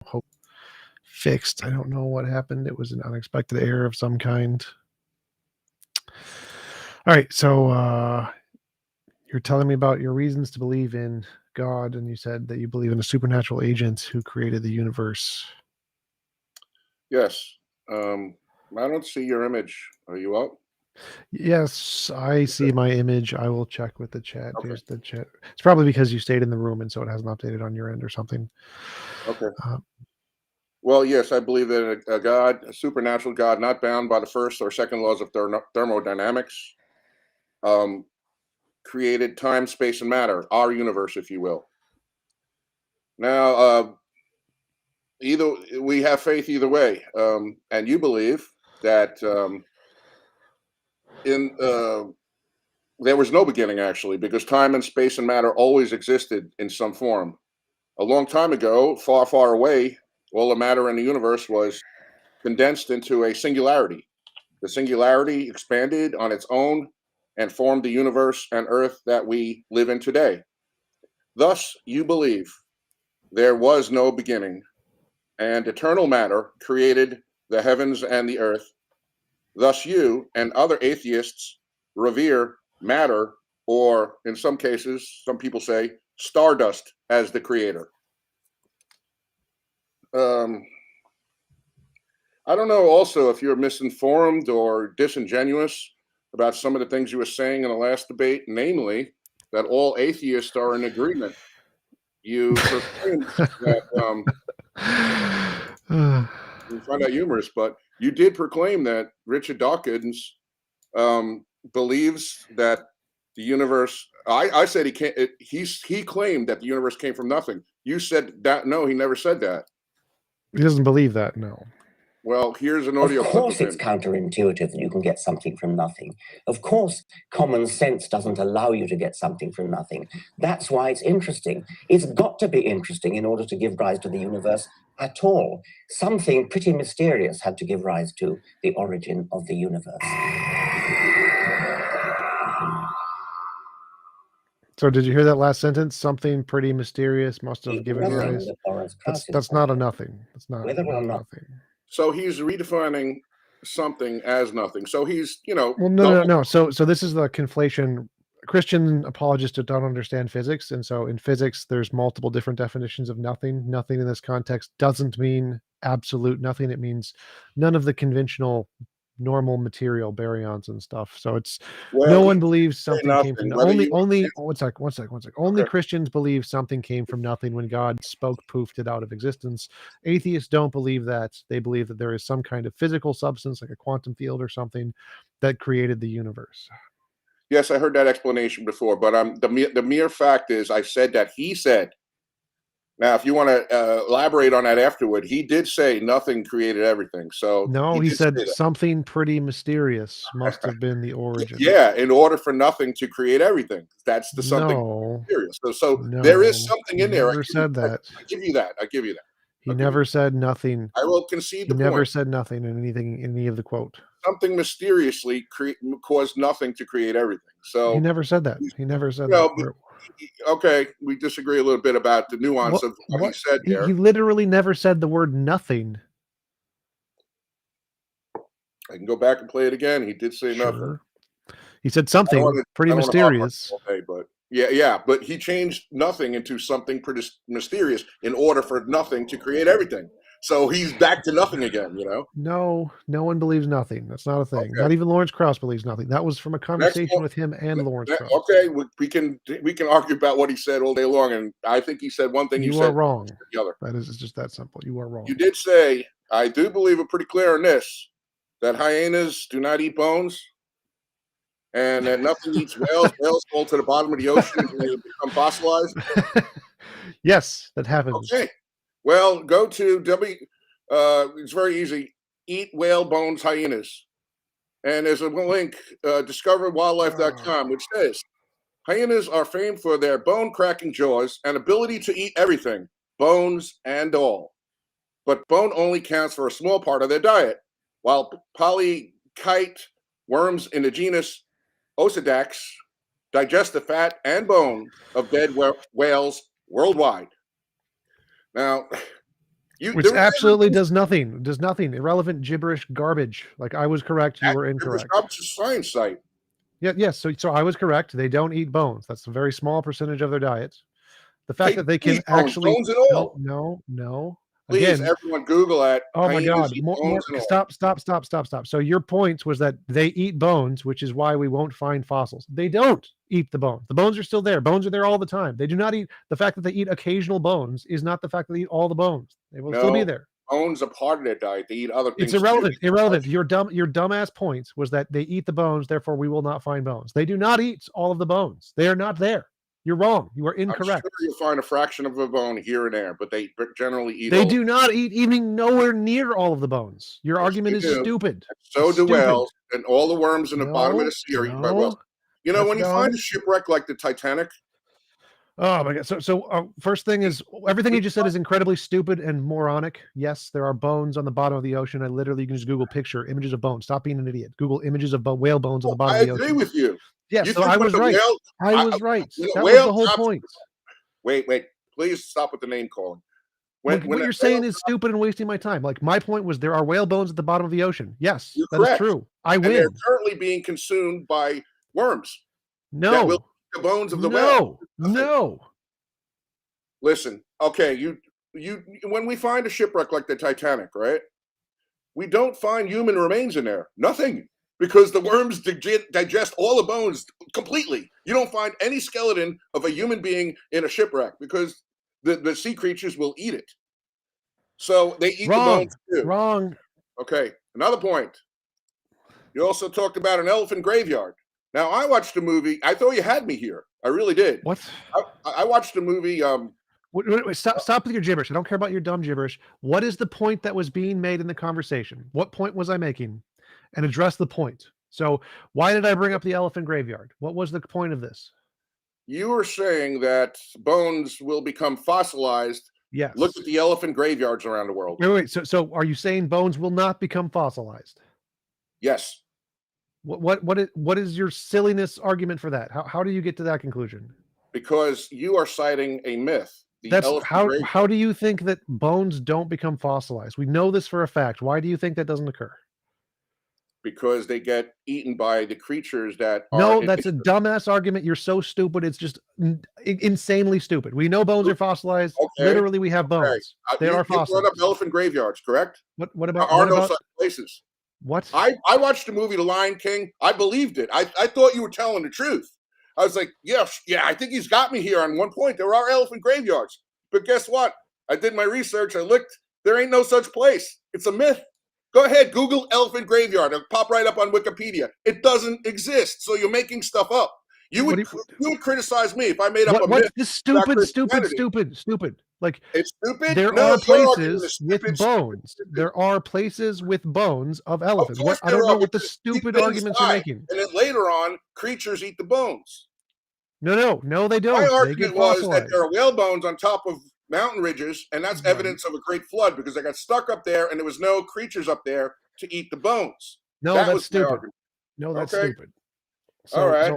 hope fixed. I don't know what happened. It was an unexpected error of some kind. All right, so you're telling me about your reasons to believe in God, and you said that you believe in a supernatural agent who created the universe. Yes. I don't see your image. Are you up? Yes, I see my image. I will check with the chat. Okay. Here's the chat. It's probably because you stayed in the room and so it hasn't updated on your end or something. Okay. Uh, Well, yes, I believe that a God, a supernatural God, not bound by the first or second laws of thermodynamics, um, created time, space, and matter, our universe, if you will. Now, either we have faith either way, and you believe that in there was no beginning actually, because time and space and matter always existed in some form. A long time ago, far, far away, all the matter in the universe was condensed into a singularity. The singularity expanded on its own and formed the universe and earth that we live in today. Thus, you believe there was no beginning, and eternal matter created the heavens and the earth. Thus, you and other atheists revere matter, or in some cases, some people say stardust, as the creator. Um, I don't know also if you're misinformed or disingenuous about some of the things you were saying in the last debate, namely that all atheists are in agreement. You proclaimed that, you find that humorous, but you did proclaim that Richard Dawkins believes that the universe. I said he can't. He claimed that the universe came from nothing. You said that no, he never said that. he doesn't believe that, no. Well, here's an Of audio clip course, of it's him. counterintuitive that you can get something from nothing. Of course, common sense doesn't allow you to get something from nothing. That's why it's interesting. It's got to be interesting in order to give rise to the universe at all. Something pretty mysterious had to give rise to the origin of the universe. So did you hear that last sentence? Something pretty mysterious must have given Nothing rise. that Lawrence Krauss That's not a nothing. That's not, Whether or not not- nothing. So he's redefining something as nothing. So he's, Well, no. So this is the conflation. Christian apologists don't understand physics, and so in physics, there's multiple different definitions of nothing. Nothing in this context doesn't mean absolute nothing. It means none of the conventional, normal material baryons and stuff. So it's no one believes something came from only. One sec. Only Okay. Christians believe something came from nothing when God spoke, poofed it out of existence. Atheists don't believe that. They believe that there is some kind of physical substance, like a quantum field or something, that created the universe. Yes, I heard that explanation before, but the mere fact is, I said that he said. Now, if you want to elaborate on that afterward, he did say nothing created everything. So no, he said say something pretty mysterious must have been the origin. Yeah, in order for nothing to create everything, that's the something mysterious. So no, there is something in there. Never said that. I give you that. I give you that. He never said nothing. I will concede the point. He never said nothing in any of the quote. Something mysteriously caused nothing to create everything. So he never said that. He never said that. Okay, we disagree a little bit about the nuance of what he said there. He literally never said the word nothing. I can go back and play it again. He did say nothing. He said something pretty mysterious. But yeah, but he changed nothing into something pretty mysterious in order for nothing to create everything. So he's back to nothing again, you know? No one believes nothing. That's not a thing. Okay. Not even Lawrence Krauss believes nothing. That was from a conversation with him and Lawrence Krauss. Okay, we can argue about what he said all day long, and I think he said one thing. You are wrong. The other. That is just that simple. You are wrong. You did say, I do believe it pretty clear in this, that hyenas do not eat bones, and that nothing eats whales. Whales fall to the bottom of the ocean and they become fossilized. Yes, that happens. Okay. Well, go to it's very easy. Eat whale bones hyenas. And there's a link, discoverwildlife.com, which says, hyenas are famed for their bone-cracking jaws and ability to eat everything, bones and all. But bone only counts for a small part of their diet, while polychaete worms in the genus Osedax digest the fat and bone of dead whales worldwide. Now, Which absolutely does nothing. Does nothing. Irrelevant, gibberish, garbage. Like, I was correct, you were incorrect. It's a science site. Yeah, yes. So I was correct. They don't eat bones. That's a very small percentage of their diet. The fact that they can actually bones at all. No. Please, Again, everyone, Google that. oh my God! More, Stop. So your point was that they eat bones, which is why we won't find fossils. They don't eat the bones. The bones are still there. Bones are there all the time. They do not eat. The fact that they eat occasional bones is not the fact that they eat all the bones. They will still be there. Bones are part of their diet. They eat other things. It's irrelevant. Irrelevant. Your dumbass point was that they eat the bones, therefore we will not find bones. They do not eat all of the bones. They are not there. You're wrong. You are incorrect. I'm sure you'll find a fraction of a bone here and there, but they generally eat. They do not eat even nowhere near all of the bones. Your argument is stupid. So do whales, and all the worms in the bottom of the sea are eaten by whales. You know, when you find a shipwreck like the Titanic. Oh my God. So first thing is, everything you just said is incredibly stupid and moronic. Yes, there are bones on the bottom of the ocean. You can just Google picture images of bones. Stop being an idiot. Google images of whale bones on the bottom of the ocean. I agree with you. Yes, so I was right. I was right. That was the whole point. Wait. Please stop with the name calling. What you're saying is stupid and wasting my time. Like, my point was there are whale bones at the bottom of the ocean. Yes, that is true. I win. They're currently being consumed by worms. No. The bones of the whale. No. Listen, okay, you when we find a shipwreck like the Titanic, right? We don't find human remains in there. Nothing. Because the worms digest all the bones completely. You don't find any skeleton of a human being in a shipwreck because the sea creatures will eat it. So they eat the bones too. Wrong. Okay, another point. You also talked about an elephant graveyard. Now, I watched a movie. I thought you had me here. I really did. What? I watched a movie. Wait, stop with your gibberish. I don't care about your dumb gibberish. What is the point that was being made in the conversation? What point was I making? And address the point. So why did I bring up the elephant graveyard? What was the point of this? You were saying that bones will become fossilized. Yes. Look at the elephant graveyards around the world. Wait. So are you saying bones will not become fossilized? Yes. What is your silliness argument for that? How do you get to that conclusion? Because you are citing a myth. That's how do you think that bones don't become fossilized? We know this for a fact. Why do you think that doesn't occur? Because they get eaten by the creatures that are... No, that's a dumbass argument. You're so stupid. It's just insanely stupid. We know bones are fossilized. Okay. Literally, we have bones. They are fossilized. You brought up elephant graveyards, correct? What about... There are no such places. What? I watched the movie The Lion King. I believed it. I thought you were telling the truth. I was like, yeah, I think he's got me here on one point. There are elephant graveyards. But guess what? I did my research. I looked. There ain't no such place. It's a myth. Go ahead, Google elephant graveyard. It'll pop right up on Wikipedia. It doesn't exist, so you're making stuff up. You would criticize me if I made up a myth. This stupid. Like, it's stupid. There are places with bones. There are places with bones of elephants. I don't know what the stupid arguments you're making. And then later on, creatures eat the bones. No, they don't. My argument was that there are whale bones on top of mountain ridges, and that's evidence of a great flood because they got stuck up there and there was no creatures up there to eat the bones. No, that's stupid. No, that's stupid. All right.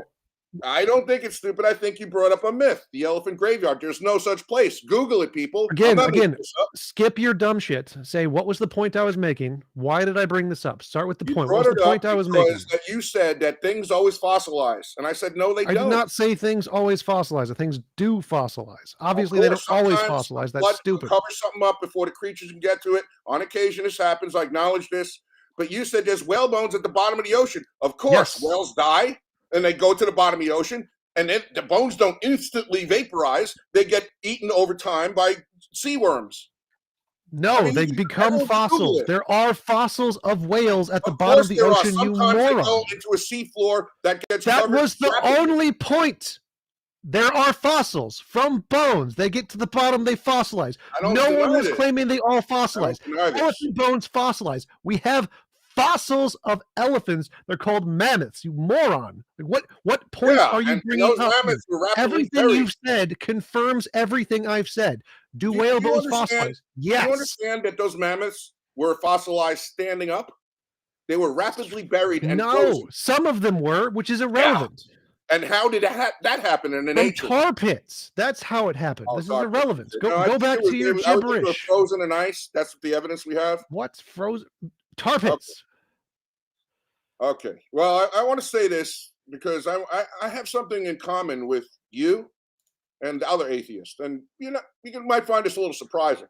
I don't think it's stupid. I think you brought up a myth. The elephant graveyard. There's no such place. Google it, people. Again, skip your dumb shit. Say, what was the point I was making? Why did I bring this up? Start with the point. What was the point I was making? That you said that things always fossilize. And I said, no, they don't. I did not say things always fossilize. Things do fossilize. Obviously, they don't always fossilize. That's stupid. Cover something up before the creatures can get to it. On occasion, this happens. I acknowledge this. But you said there's whale bones at the bottom of the ocean. Of course, whales die. And they go to the bottom of the ocean, and then the bones don't instantly vaporize. They get eaten over time by sea worms. No, they become fossils. There are fossils of whales at the bottom of the ocean, you moron. They go into a seafloor that gets covered. That was the only point. There are fossils from bones. They get to the bottom, they fossilize. No one was claiming they all fossilize. Elephant bones fossilize. We have fossils of elephants. They're called mammoths, you moron. What points are you bringing up? Everything you've said confirms everything I've said. Do whale bones fossilize? Yes. Do you understand that those mammoths were fossilized standing up? They were rapidly buried and frozen. Some of them were, which is irrelevant. And how did that happen in an From ancient? tar pits. That's how it happened. Oh, This is tar pits. irrelevant. No, I Go think back it was- to your I would think it was gibberish. frozen in ice. That's the evidence we have. What's frozen? Tar pits. Okay. Well, I want to say this because I have something in common with you and the other atheists, and you might find this a little surprising.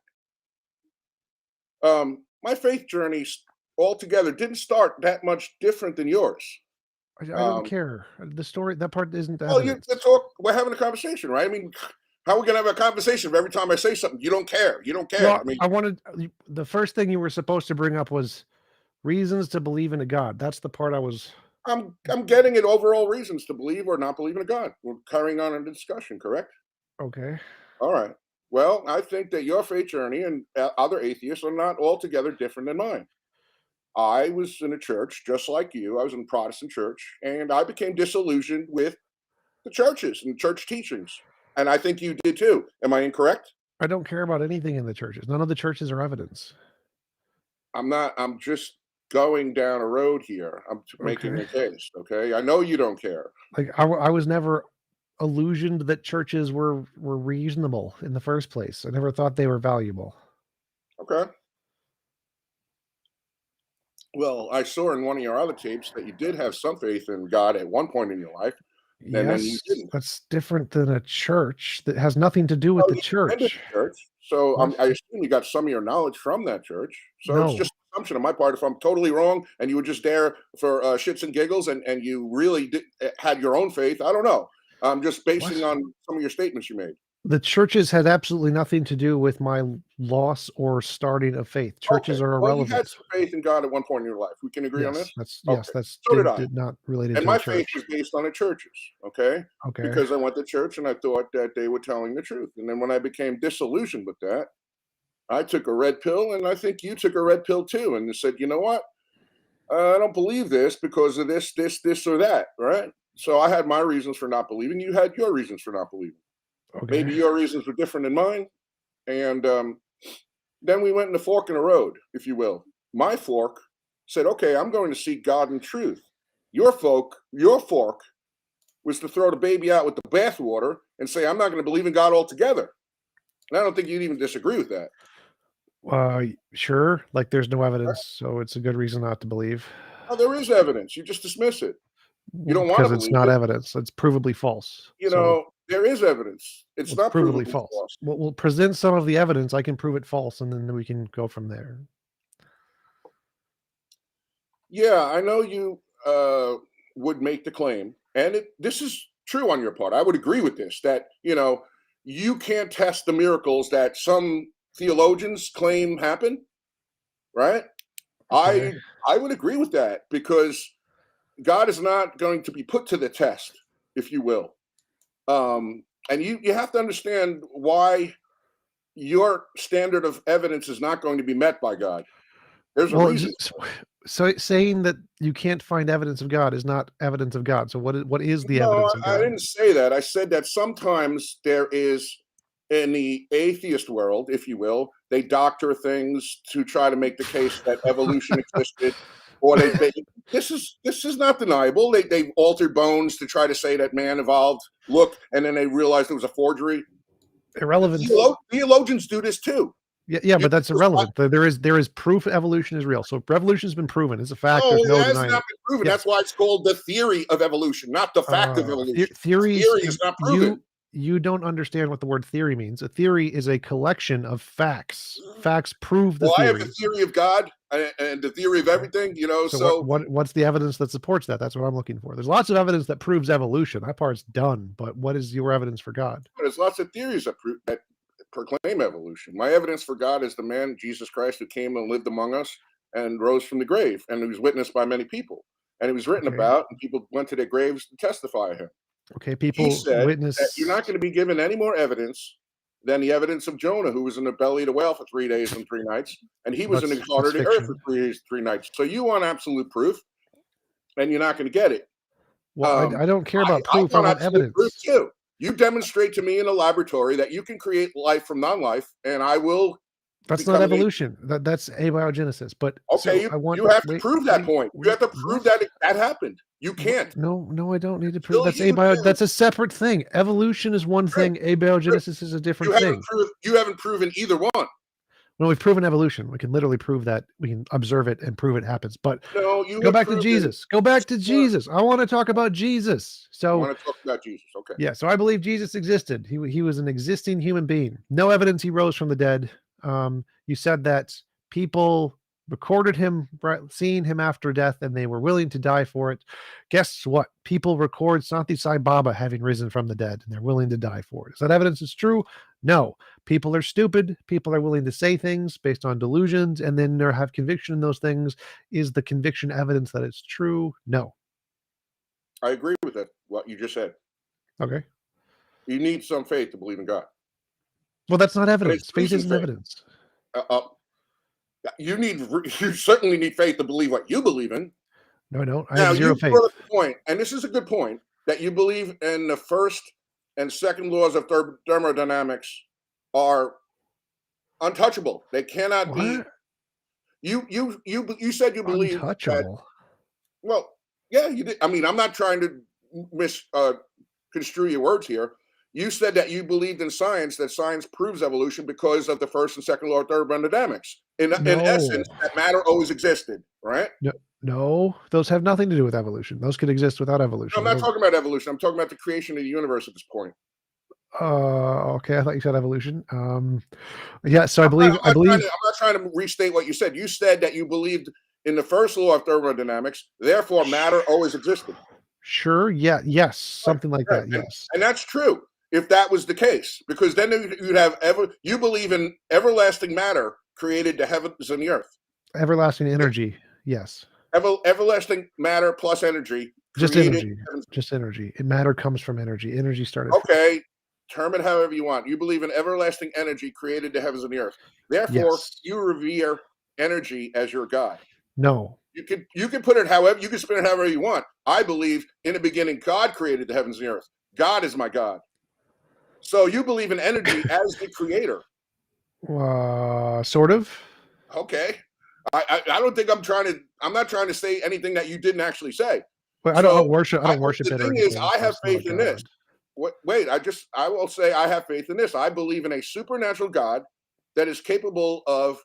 My faith journey altogether didn't start that much different than yours. I don't care. The story, that part isn't Well, evidence. we're having a conversation, right? I mean, how are we gonna have a conversation if every time I say something you don't care? You don't care. Well, I mean, I wanted the first thing you were supposed to bring up was reasons to believe in a God. That's the part I was. I'm getting at overall reasons to believe or not believe in a God. We're carrying on in the discussion, correct? Okay. All right. Well, I think that your faith journey and other atheists are not altogether different than mine. I was in a church just like you. I was in a Protestant church, and I became disillusioned with the churches and church teachings. And I think you did too. Am I incorrect? I don't care about anything in the churches. None of the churches are evidence. I'm just going down a road here. I'm making a case. Okay. I know you don't care. Like I was never illusioned that churches were reasonable in the first place. I never thought they were valuable. Okay. Well, I saw in one of your other tapes that you did have some faith in God at one point in your life. And then you Yes, didn't. that's different than a church. That has nothing to do with Well, the you attended church. the church. So What? I assume you got some of your knowledge from that church. So it's No. just an assumption on my part if I'm totally wrong and you were just there for shits and giggles and you really had your own faith. I don't know. I'm just basing What? on some of your statements you made. The churches had absolutely nothing to do with my loss or starting of faith. Churches Okay. are Well, you had irrelevant. some faith in God at one point in your life. We can agree on this? Yes, Okay. that's So did I. did not related And to a my faith church. was based on the churches, okay? Okay. Because I went to church and I thought that they were telling the truth. And then when I became disillusioned with that, I took a red pill, and I think you took a red pill too, and said, you know what? I don't believe this because of this, or that, right? So I had my reasons for not believing. You had your reasons for not believing. Okay. Maybe your reasons were different than mine. And then we went in the fork in the road, if you will. My fork said, okay, I'm going to seek God in truth. Your fork was to throw the baby out with the bathwater and say, I'm not going to believe in God altogether. And I don't think you'd even disagree with that. Sure. Like there's no evidence, so it's a good reason not to believe. Oh, there is evidence. You just dismiss it. You don't want to Because it's believe not it. evidence. It's provably false. You So know, there is evidence. It's not provably provably false. false. We'll present some of the evidence. I can prove it false, and then we can go from there. Yeah, I know you would make the claim, and this is true on your part. I would agree with this, that, you can't test the miracles that some theologians claim happen, right? Okay. I would agree with that because God is not going to be put to the test, if you will. And you have to understand why your standard of evidence is not going to be met by God. There's a reason. So saying that you can't find evidence of God is not evidence of God. So what is the evidence of God? I didn't say that. I said that sometimes there is, in the atheist world, if you will, they doctor things to try to make the case that evolution existed, or this is not deniable. They altered bones to try to say that man evolved. Look, and then they realized it was a forgery. Irrelevant. Theologians do this too. Yeah, but that's irrelevant. There is proof evolution is real. So revolution's been proven. It's a fact. No, There's no it has denying not been proven. That's why it's called the theory of evolution, not the fact of evolution. Theory is not proven. You don't understand what the word theory means. A theory is a collection of facts. Facts prove the theory. I have the theory of God and the theory of everything, So what's the evidence that supports that? That's what I'm looking for. There's lots of evidence that proves evolution. That part's done. But what is your evidence for God? There's lots of theories that proclaim evolution. My evidence for God is the man, Jesus Christ, who came and lived among us and rose from the grave, and he was witnessed by many people. And he was written about, and people went to their graves to testify of him. Okay, people He said witness that you're not going to be given any more evidence than the evidence of Jonah, who was in the belly of the whale for 3 days and 3 nights, and he was in the heart of the earth for 3 days, 3 nights. So you want absolute proof, and you're not going to get it. Well, I don't care about proof. I want evidence. Proof too. You demonstrate to me in a laboratory that you can create life from non-life, and I will That's not evolution. That's abiogenesis. But okay, so I want you have to wait, prove that wait, point. You have to prove what? that happened. You can't. No, I don't need to prove. Still, That's you do. That's a separate thing. Evolution is one thing. Abiogenesis is a different thing. You haven't proven either one. No, we've proven evolution. We can literally prove that. We can observe it and prove it happens. But No, you go have back to proven. Jesus. Go back to Jesus. I want to talk about Jesus. I So want to talk about Jesus. Okay. yeah, so I believe Jesus existed. He was an existing human being. No evidence he rose from the dead. You said that people recorded him seeing him after death, and they were willing to die for it. Guess what? People record Santi Sai Baba having risen from the dead, and they're willing to die for it. Is that evidence is true? No. People are stupid. People are willing to say things based on delusions, and then they have conviction in those things. Is the conviction evidence that it's true? No. I agree with that. What you just said. Okay. You need some faith to believe in God. Well, that's not evidence. Faith isn't evidence. You certainly need faith to believe what you believe in. No, I don't. I have zero faith. Brought up the point, and this is a good point, that you believe in the first and second laws of thermodynamics are untouchable. They cannot be. You said you believe untouchable. That, well, yeah, you did. I mean, I'm not trying to misconstrue your words here. You said that you believed in science, that science proves evolution because of the first and second law of thermodynamics. In essence, that matter always existed, right? No, those have nothing to do with evolution. Those could exist without evolution. No, I'm not talking about evolution. I'm talking about the creation of the universe at this point. Okay. I thought you said evolution. Yeah. So I'm not trying to restate what you said. You said that you believed in the first law of thermodynamics. Therefore, matter always existed. Sure. Yeah. Yes. Something like that. Yes. And that's true. If that was the case, because then you'd have you believe in everlasting matter created the heavens and the earth. Everlasting energy. Yes. Everlasting matter plus energy. Just energy. Just energy. Matter comes from energy. Energy started. Okay. Term it however you want. You believe in everlasting energy created the heavens and the earth. Therefore, you revere energy as your God. No. You can put it however you can spin it however you want. I believe in the beginning God created the heavens and the earth. God is my God. So you believe in energy as the creator. Sort of. Okay. I don't think I'm not trying to say anything that you didn't actually say. But I don't worship it. The thing is, I have faith in this. Wait, I will say I have faith in this. I believe in a supernatural God that is capable of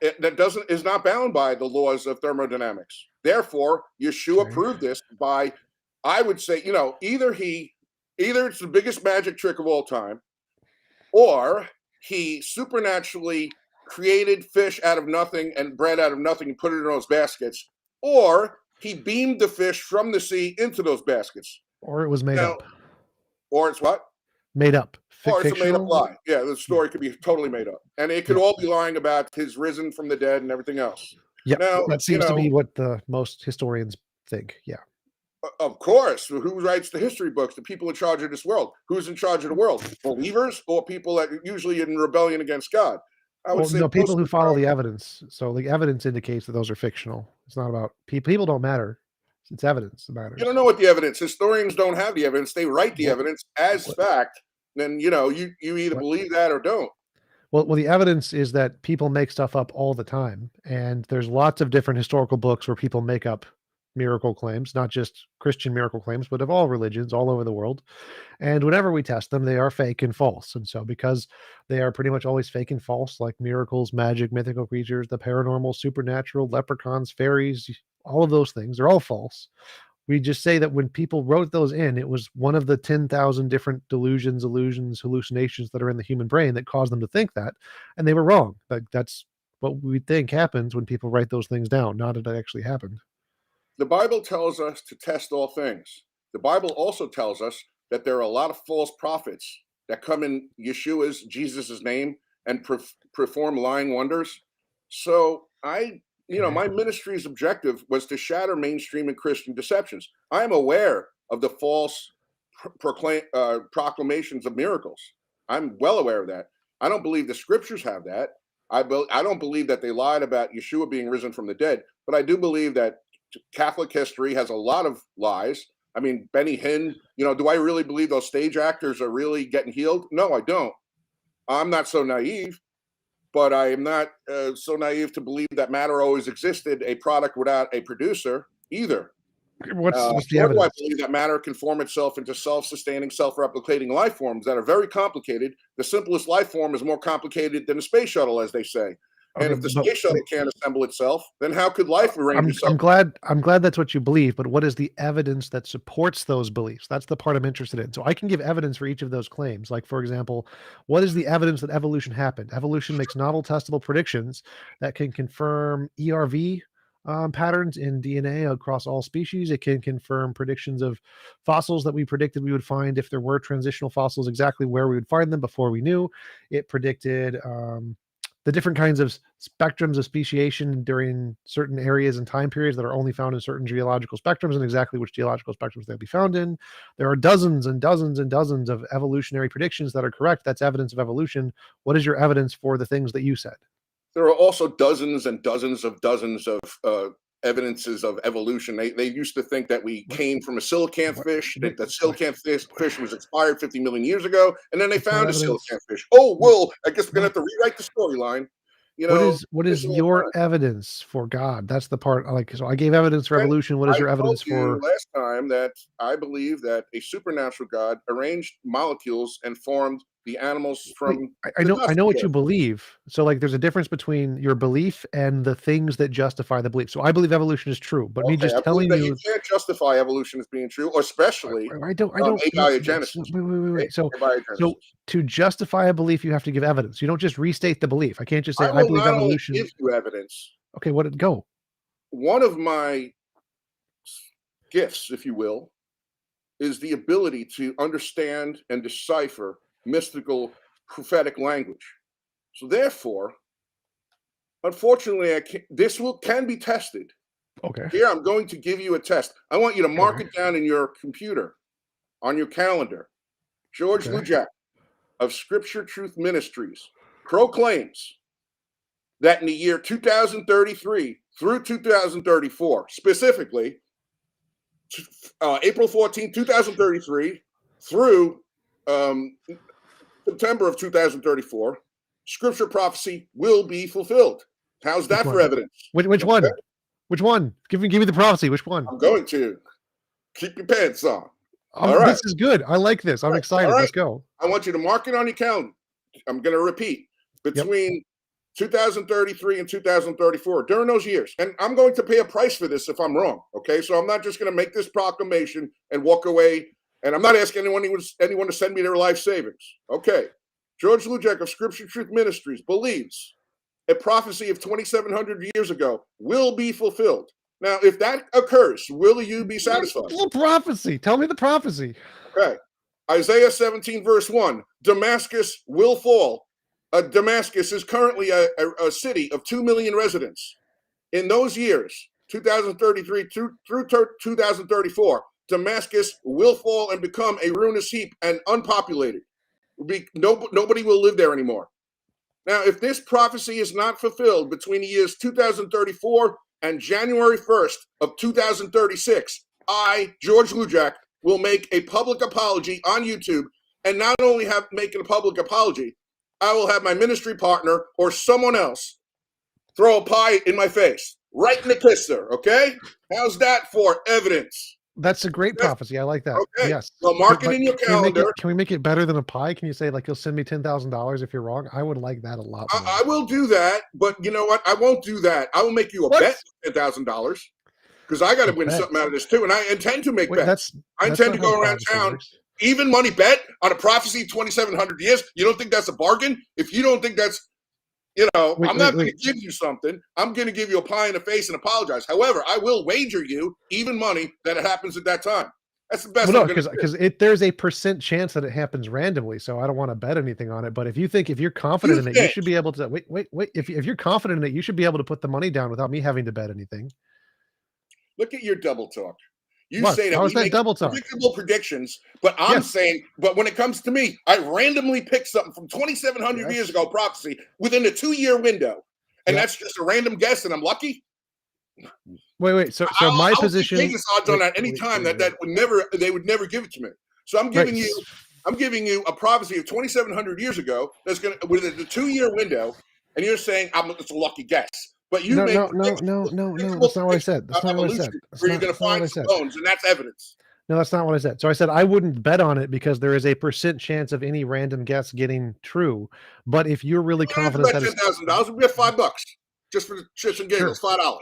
is not bound by the laws of thermodynamics. Therefore, Yeshua proved this by, I would say, either it's the biggest magic trick of all time, or he supernaturally created fish out of nothing and bread out of nothing and put it in those baskets, or he beamed the fish from the sea into those baskets. Or it was made up. Or it's what? Made up. Or it's a made up lie. Yeah, the story could be totally made up. And it could all be lying about his risen from the dead and everything else. Yeah, that seems to be what the most historians think. Yeah. Of course. Who writes the history books? The people in charge of this world. Who's in charge of the world? Believers or people that are usually in rebellion against God? I would say people who follow the evidence. So the evidence indicates that those are fictional. It's not about people don't matter. It's evidence that matters. You don't know what the evidence. Historians don't have the evidence. They write the evidence as fact. Then you either believe that or don't. Well, the evidence is that people make stuff up all the time, and there's lots of different historical books where people make up miracle claims, not just Christian miracle claims, but of all religions all over the world. And whenever we test them, they are fake and false. And so because they are pretty much always fake and false, like miracles, magic, mythical creatures, the paranormal, supernatural, leprechauns, fairies, all of those things are all false. We just say that when people wrote those in, it was one of the 10,000 different delusions, illusions, hallucinations that are in the human brain that caused them to think that, and they were wrong. That's what we think happens when people write those things down, not that it actually happened. The Bible tells us to test all things. The Bible also tells us that there are a lot of false prophets that come in Jesus' name, and perform lying wonders. So my ministry's objective was to shatter mainstream and Christian deceptions. I am aware of the false proclamations of miracles. I'm well aware of that. I don't believe the scriptures have that. I don't believe that they lied about Yeshua being risen from the dead, but I do believe that Catholic history has a lot of lies. I mean, Benny Hinn, do I really believe those stage actors are really getting healed? No, I don't. I'm not so naive, but I am not so naive to believe that matter always existed, a product without a producer either. What's the Nor do I evidence? believe that matter can form itself into self-sustaining, self-replicating life forms that are very complicated. The simplest life form is more complicated than a space shuttle, as they say. And Okay, if the but space shuttle can't assemble itself, then how could life arrange itself? I'm glad that's what you believe, but what is the evidence that supports those beliefs? That's the part I'm interested in. So I can give evidence for each of those claims. Like, for example, what is the evidence that evolution happened? Evolution makes novel testable predictions that can confirm ERV patterns in DNA across all species. It can confirm predictions of fossils that we predicted we would find if there were transitional fossils, exactly where we would find them before we knew. It predicted the different kinds of spectrums of speciation during certain areas and time periods that are only found in certain geological spectrums, and exactly which geological spectrums they'll be found in. There are dozens and dozens and dozens of evolutionary predictions that are correct. That's evidence of evolution. What is your evidence for the things that you said? There are also dozens and dozens of evidences of evolution. They used to think that we came from a coelacanth fish, that the coelacanth fish was expired 50 million years ago, and then they found a coelacanth fish. Oh, well, I guess we're going to have to rewrite the storyline. You know, what is your evidence for God? That's the part I like. So I gave evidence for evolution. What is your evidence for? Last time that I believe that a supernatural God arranged molecules and formed the animals from. I know what you believe. So like, there's a difference between your belief and the things that justify the belief. So I believe evolution is true, but me just telling you can't justify evolution as being true, or especially I don't abiogenesis. Wait. So to justify a belief, you have to give evidence. You don't just restate the belief. I can't just say I believe evolution. Give you evidence. Okay, what did go? One of my gifts, if you will, is the ability to understand and decipher mystical prophetic language. So therefore, unfortunately, can be tested. Okay. Here, I'm going to give you a test. I want you to mark it down in your computer, on your calendar. George Lujack of Scripture Truth Ministries proclaims that in the year 2033 through 2034, specifically April 14, 2033 through September of 2034, Scripture prophecy will be fulfilled. How's that for evidence? Which one? Which one? Give me the prophecy. Which one? I'm going to keep your pants on. All right. This is good. I like this. I'm excited. Let's go. I want you to mark it on your calendar. I'm going to repeat between 2033 and 2034 during those years. And I'm going to pay a price for this if I'm wrong. Okay. So I'm not just going to make this proclamation and walk away. And I'm not asking anyone to send me their life savings. Okay. George Lujack of Scripture Truth Ministries believes a prophecy of 2,700 years ago will be fulfilled. Now, if that occurs, will you be satisfied? The prophecy. Tell me the prophecy. Okay. Isaiah 17, verse 1. Damascus will fall. Damascus is currently a city of 2 million residents. In those years, 2033 through 2034, Damascus will fall and become a ruinous heap and unpopulated. Nobody will live there anymore. Now, if this prophecy is not fulfilled between the years 2034 and January 1st of 2036, I, George Lujack, will make a public apology on YouTube, and not only make a public apology, I will have my ministry partner or someone else throw a pie in my face, right in the kisser, okay? How's that for evidence? That's a great prophecy. I like that. Okay. Yes. Well, mark it in your calendar. Can we make it better than a pie? Can you say, like, you'll send me $10,000 if you're wrong? I would like that a lot more. I will do that, but you know what? I won't do that. I will make you a bet of $10,000 because I got to win something out of this too, and I intend to make bets. I intend to go around town. Even money bet on a prophecy 2,700 years. You don't think that's a bargain? If you don't think that's, I'm not going to give you something. I'm going to give you a pie in the face and apologize. However, I will wager you even money that it happens at that time. That's the best. Well, no, because there's a % chance that it happens randomly. So I don't want to bet anything on it. But if you're confident in it, you should be able to wait. If you're confident in it, you should be able to put the money down without me having to bet anything. Look at your double talk. You say that we make predictable predictions, but I'm saying, but when it comes to me, I randomly pick something from 2,700 years ago prophecy within a 2-year window, and that's just a random guess, and I'm lucky. Wait. So my position. Vegas odds on that any time that they would never give it to me. So I'm giving you I'm giving you a prophecy of 2,700 years ago that's going to with a 2-year window, and you're saying it's a lucky guess. But you No, make no, no, no, no, no. That's not what I said. That's not what I said. where you're going to That's not what find I some said. bones, and that's evidence. No, that's not what I said. So I said I wouldn't bet on it because there is a % chance of any random guess getting true. But if you're really confident that it's $10,000, we have $5 just for the shits and giggles. sure, $5.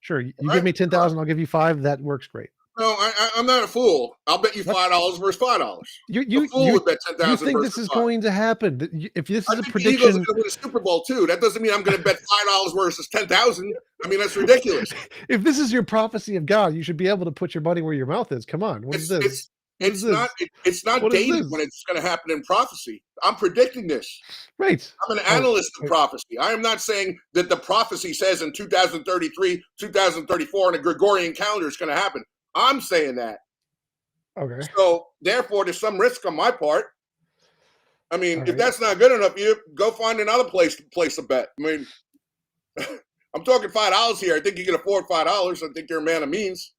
sure. You Right? give me 10,000, I'll give you 5. That works great. No, I'm not a fool. I'll bet you $5 versus $5. A fool would bet 10,000 You versus think this is 5. going to happen? If this I is a think the Eagles are prediction, going to win a Super Bowl too. That doesn't mean I'm going to bet $5 versus 10,000. I mean, that's ridiculous. if this is your prophecy of God, you should be able to put your money where your mouth is. Come on, what is this? It's not dated when it's going to happen in prophecy. I'm predicting this. Right. I'm an analyst of prophecy. I am not saying that the prophecy says in 2033, 2034 on a Gregorian calendar it's going to happen. I'm saying that. Okay. So therefore, there's some risk on my part. I mean, All if that's not good enough, you go find another place to place a bet. I mean, I'm talking $5 here. I think you can afford $5. I think you're a man of means.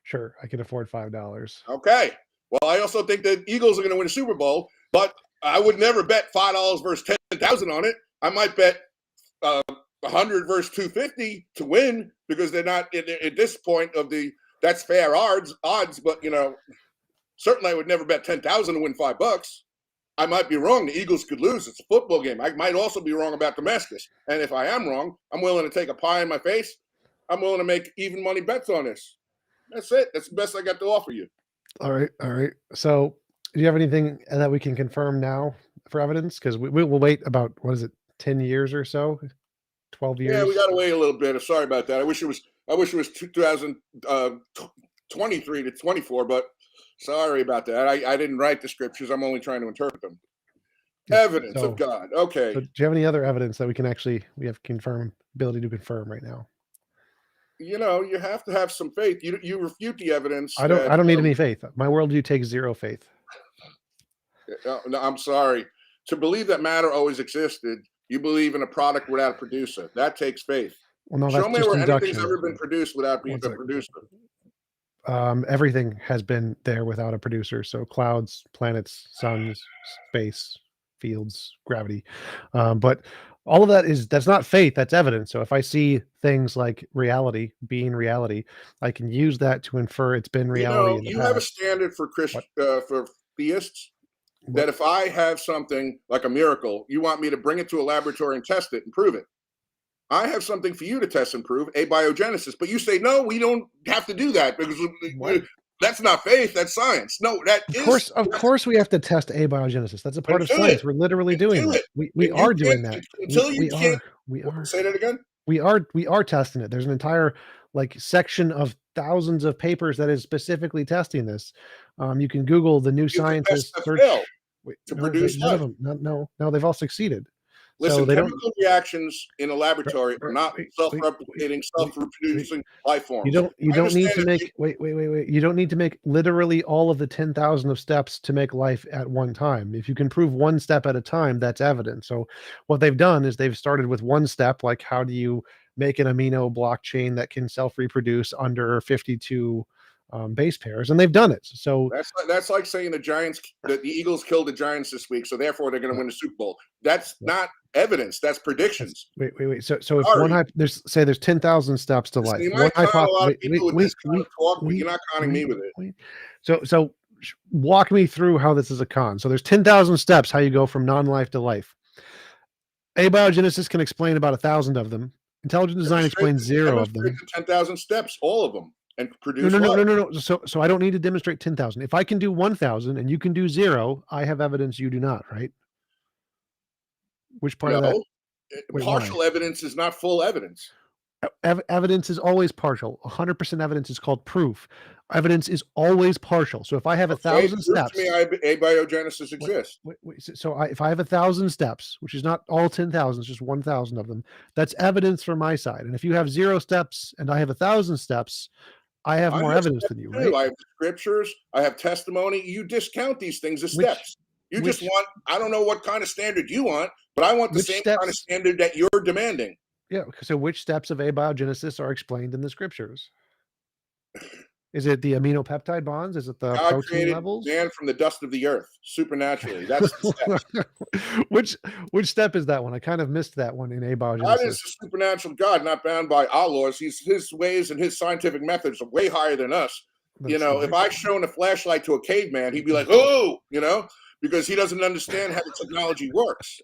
Sure, I can afford $5. Okay. Well, I also think the Eagles are going to win a Super Bowl, but I would never bet $5 versus 10,000 on it. I might bet 100 versus 250 to win because they're not at this point of the. That's fair odds, but certainly I would never bet 10,000 to win $5. I might be wrong. The Eagles could lose. It's a football game. I might also be wrong about Damascus. And if I am wrong, I'm willing to take a pie in my face. I'm willing to make even money bets on this. That's it. That's the best I got to offer you. All right. So, do you have anything that we can confirm now for evidence? Because we'll wait about 10 years or so, 12 years. Yeah, we got to wait a little bit. Sorry about that. I wish it was 2023 to 24, but sorry about that. I didn't write the scriptures. I'm only trying to interpret them. Evidence of God. Okay. So do you have any other evidence that we have ability to confirm right now? You have to have some faith. You refute the evidence. I don't need any faith. My worldview takes zero faith. No, I'm sorry. To believe that matter always existed, you believe in a product without a producer. That takes faith. Well, no, Show me that's where just anything's induction. ever been produced without being a producer. Everything has been there without a producer. So clouds, planets, suns, space, fields, gravity. But all of that's not faith, that's evidence. So if I see things like reality being reality, I can use that to infer it's been reality. You have a standard for for theists that if I have something like a miracle, you want me to bring it to a laboratory and test it and prove it. I have something for you to test and prove, abiogenesis. But you say, no, we don't have to do that because that's not faith, that's science. No, Of course we have to test abiogenesis. That's a part of science. We're literally doing that. We are doing that. Until you can't. We are. Say that again? We are testing it. There's an entire section of thousands of papers that is specifically testing this. You can Google the new scientist search. Produce none of them. No, they've all succeeded. Listen, chemical reactions in a laboratory are not self-replicating, self-reproducing life forms. You don't need to make wait. You don't need to make literally all of the 10,000 of steps to make life at one time. If you can prove one step at a time, that's evidence. So what they've done is they've started with one step, like how do you make an amino blockchain that can self-reproduce under 52 base pairs, and they've done it. So that's like saying the Eagles killed the Giants this week, so therefore they're going to win the Super Bowl. That's not evidence. That's predictions. Wait. So if there's 10,000 steps to life. You might count a lot of people with this kind of talk, but you're not counting me with it. So walk me through how this is a con. So there's 10,000 steps how you go from non-life to life. Abiogenesis can explain about 1,000 of them. Intelligent design explains 0 of them. 10,000 steps, all of them. And produce no. So I don't need to demonstrate 10,000. If I can do 1,000 and you can do 0, I have evidence you do not, right? Which part of that? Partial evidence is not full evidence. Evidence is always partial. 100% evidence is called proof. Evidence is always partial. So if I have 1,000 steps, to me, abiogenesis exists. If I have 1,000 steps, which is not all 10,000, it's just 1,000 of them, that's evidence from my side. And if you have 0 steps and I have 1,000 steps, I have more evidence than you, right? I have scriptures. I have testimony. You discount these things as steps. You just want, I don't know what kind of standard you want, but I want the same kind of standard that you're demanding. Yeah. So which steps of abiogenesis are explained in the scriptures? Is it the aminopeptide bonds? Is it the God protein created levels? man from the dust of the earth supernaturally. That's the step. Which step is that one? I kind of missed that one in God is abiogenesis. a supernatural God, not bound by our laws. His ways and his scientific methods are way higher than us. You That's know, if right. I shown a flashlight to a caveman, he'd be like, "Oh," you know, because he doesn't understand how the technology works.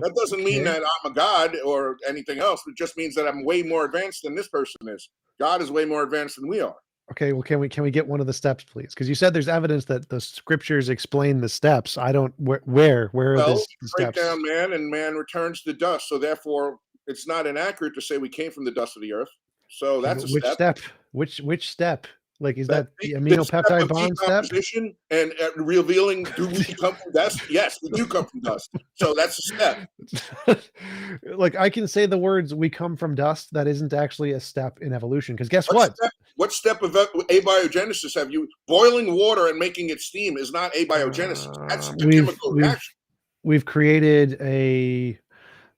That doesn't mean Okay. that I'm a god or anything else. It just means that I'm way more advanced than this person is. God is way more advanced than we are. Okay, well, can we get one of the steps, please? Because you said there's evidence that the scriptures explain the steps. I don't where are Well, the you break steps? down man, and man returns to dust. So therefore, it's not inaccurate to say we came from the dust of the earth. So Okay, that's but a which step. step? Which step? Like, is That that the the step aminopeptide of bond step? decomposition and revealing, do we come from dust? Yes, we do come from dust. So that's a step. Like, I can say the words "we come from dust." That isn't actually a step in evolution. Because guess What what? step? What step of abiogenesis have you? Boiling water and making it steam is not abiogenesis. That's a We've chemical we've reaction. we've created a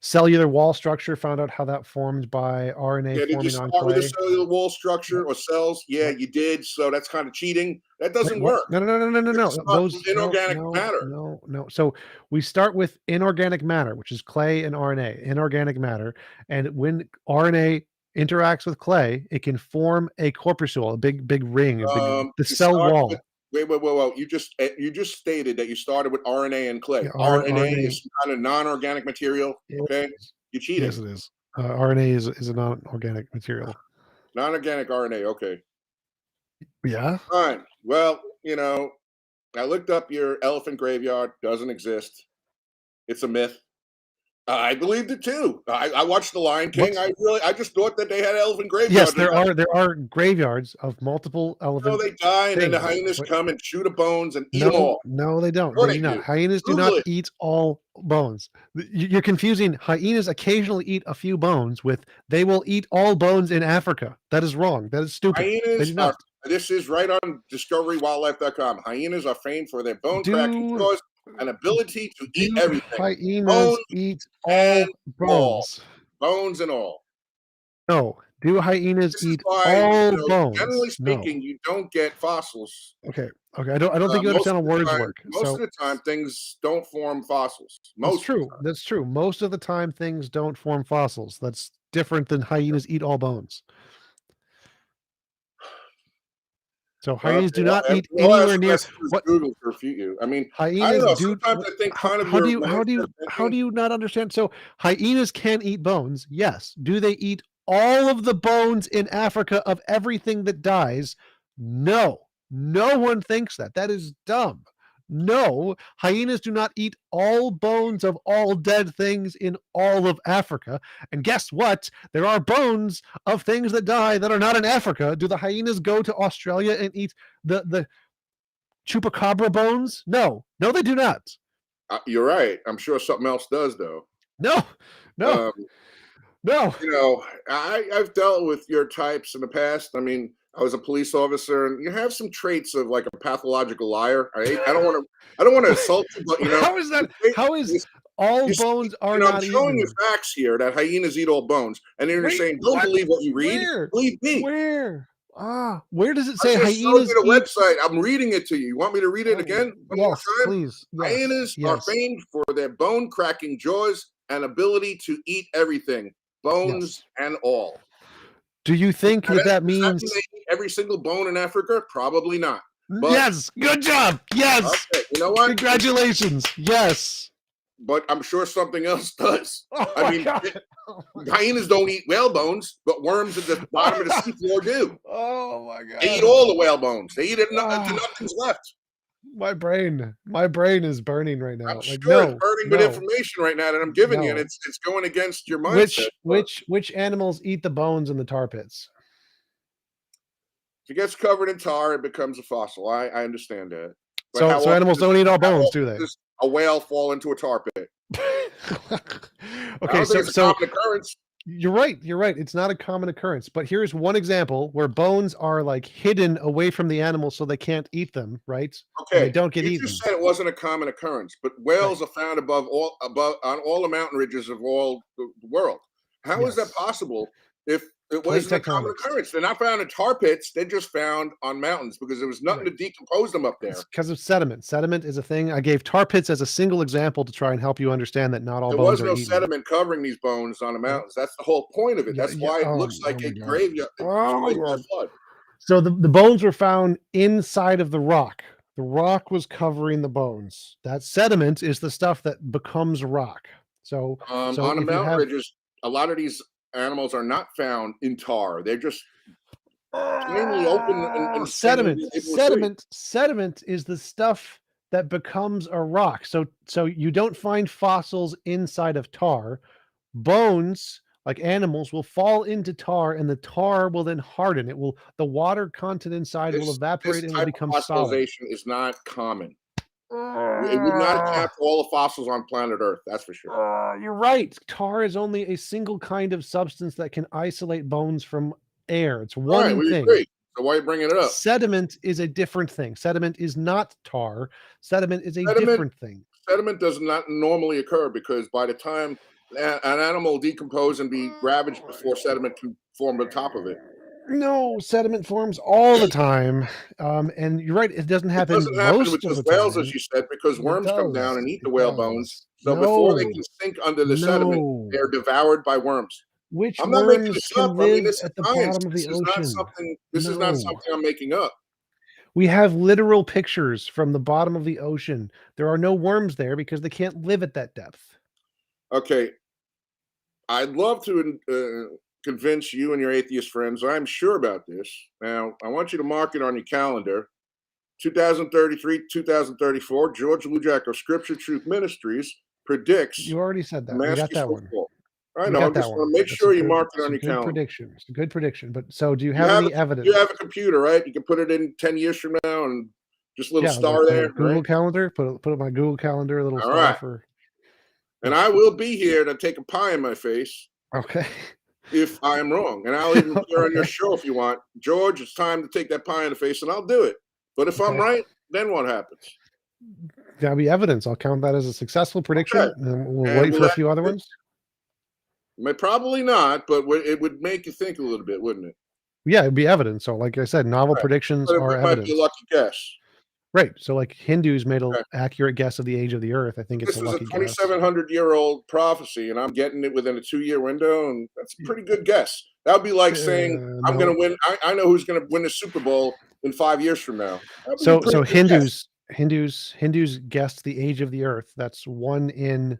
cellular wall structure. Found out how that formed by RNA Yeah, did you forming on start with a clay. cellular wall structure Yep. or cells? Yeah, Yep. you did. So that's kind of cheating. That Wait, doesn't what? work. No, no, no, no, no, no, You have to no. start from Those no, inorganic no, matter. no, no. So we start with inorganic matter, which is clay and RNA, inorganic matter. And when RNA interacts with clay, it can form a corpuscle, a big ring, the You cell start with wall. wait. You just stated that you started with RNA and clay. Yeah, RNA RNA. is some kind of non-organic material. Yes, Okay, you're yes, cheating. it is. RNA is a non-organic material. Non-organic RNA. Okay, Yeah. fine. Well, you know, I looked up your elephant graveyard. Doesn't exist. It's a myth. I believed it too. I watched The Lion King. What's I just thought that they had elephant Yes, graveyards. there are graveyards of multiple No, elephant they die, and then the things. hyenas come and chew the bones and eat them No, all. no, they don't. Sure They they do not. do. Hyenas do Google not it. eat all bones. You're confusing hyenas occasionally eat a few bones with they will eat all bones in Africa. That is wrong. That is stupid. They Hyenas do are. not. This is right on DiscoveryWildlife.com. Hyenas are famed for their bone-cracking Do jaws and ability to eat do everything, hyenas bones eat and all all, bones? bones and all. No. Do hyenas This is eat why, all generally bones? No. speaking, you don't get fossils. Okay. Okay. I don't think you understand how words work. Most of So the time, things don't form fossils. that's Most of the true. time. That's true. Most of the time things don't form fossils. That's different than hyenas eat all bones. So hyenas Okay, do not eat all I have anywhere to near use what Google to refute you. I mean, I don't hyenas know. do. Sometimes I think kind of How do your you mindset how do thinking. you not understand? So hyenas can eat bones. Yes. Do they eat all of the bones in Africa of everything that dies? No. No one thinks that. That is dumb. No, hyenas do not eat all bones of all dead things in all of Africa. And guess what? There are bones of things that die that are not in Africa. Do the hyenas go to Australia and eat the chupacabra bones? No, no, they do not. You're right. I'm sure something else does though. No, no, Um, no. I've dealt with your types in the past. I mean, I was a police officer, and you have some traits of like a pathological liar. I don't want to assault you, but How is that? How is you, all you see, bones are I'm not showing you eaten? facts here that hyenas eat all bones, and then you're Wait, saying, "Don't what? believe what you read. Where? Believe me." Where? Where does it I say just showed hyenas you the eat? website. I'm reading it to you. You want me to read it Oh, again one more yes, time? please. Yes, Hyenas are yes, famed for their bone cracking jaws and ability to eat everything, bones yes. and all. Do you think that that Does that mean means? they eat every single bone in Africa? Probably not. But Yes, good job. Yes, okay, you know what? congratulations. Yes. But I'm sure something else does. Oh I my mean, god. Oh my hyenas don't eat whale bones, but worms at the bottom of the seafloor do. Oh my They eat god. all the whale bones. They eat it until Ah, nothing's left. my brain is burning right I'm now. Like, sure it's no, burning with no, information right now that I'm giving you, and no. it's going against your mindset. Which But which which animals eat the bones in the tar pits? if it gets covered in tar, it becomes a fossil. I understand that. But So animals don't eat all how bones, often do they? does a whale fall into a tar pit? I Okay, don't think so it's a so common occurrence. you're right. You're right. It's not a common occurrence, but here's one example where bones are like hidden away from the animal so they can't eat them, right? And they Okay, don't get you just eaten. said it wasn't a common occurrence, but Right. whales are found above on all the mountain ridges of all the world. How is that Yes. possible if It Plate wasn't a common tectonics. occurrence. They're not found in tar pits. They're just found on mountains because there was nothing to decompose them up there. It's because of sediment. Sediment is a thing. I gave tar pits as a single example to try and help you understand that not all There bones was are no eaten. sediment covering these bones on the mountains. That's the whole point of it. That's why it looks like a graveyard. Oh my God. Flood. So the bones were found inside of the rock. The rock was covering the bones. That sediment is the stuff that becomes rock. So, on the if you mountain have ridges, a lot of these animals are not found in tar. They're just plainly open and sediment, see. sediment is the stuff that becomes a rock. So you don't find fossils inside of tar. Bones, like animals, will fall into tar, and the tar will then harden. The water content inside will evaporate and will become solid. Fossilization is not common. It would not account for all the fossils on planet Earth. That's for sure. You're right. Tar is only a single kind of substance that can isolate bones from air. It's one we thing. agree. So why are you bringing it up? Sediment is a different thing. Sediment is not tar. Sediment is a different thing. Sediment does not normally occur because by the time an animal decompose and be ravaged before sediment can form on top of it. No, sediment forms all the time. And you're right, it doesn't happen It doesn't happen with most of those the whales, time. as you said, because worms come down and eat the whale bones. So No. before they can sink under the sediment, they're devoured by worms. Which I'm not making worms this can up. I mean, live this is at the science. bottom of the This is not ocean? something. This is not something I'm making up. We have literal pictures from the bottom of the ocean. There are no worms there because they can't live at that depth. Okay. I'd love to convince you and your atheist friends. I'm sure about this. Now, I want you to mark it on your calendar. 2033, 2034, George Lujack of Scripture Truth Ministries predicts You already said that. We got that one. I know. I just want to make sure you mark it on your calendar. Prediction. It's a good prediction. But so, do you have any evidence? You have a computer, right? You can put it in 10 years from now and just a little star there. Google Calendar. Put up my Google Calendar. A little star for. And I will be here to take a pie in my face. Okay. If I am wrong, and I'll even appear on your show if you want, George. It's time to take that pie in the face, and I'll do it. But if I'm right, then what happens? That'll be evidence. I'll count that as a successful prediction, and we'll wait for a few other ones. Probably not, but it would make you think a little bit, wouldn't it? Yeah, it'd be evidence. So, like I said, novel predictions are evidence. Might be a lucky guess. Right. So, like Hindus made an accurate guess of the age of the Earth. I think it's a lucky guess. This is a 2,700-year-old prophecy, and I'm getting it within a 2-year window, and that's a pretty good guess. That would be like saying I'm going to win. I know who's going to win the Super Bowl in 5 years from now. So Hindus guessed the age of the Earth. That's 1 in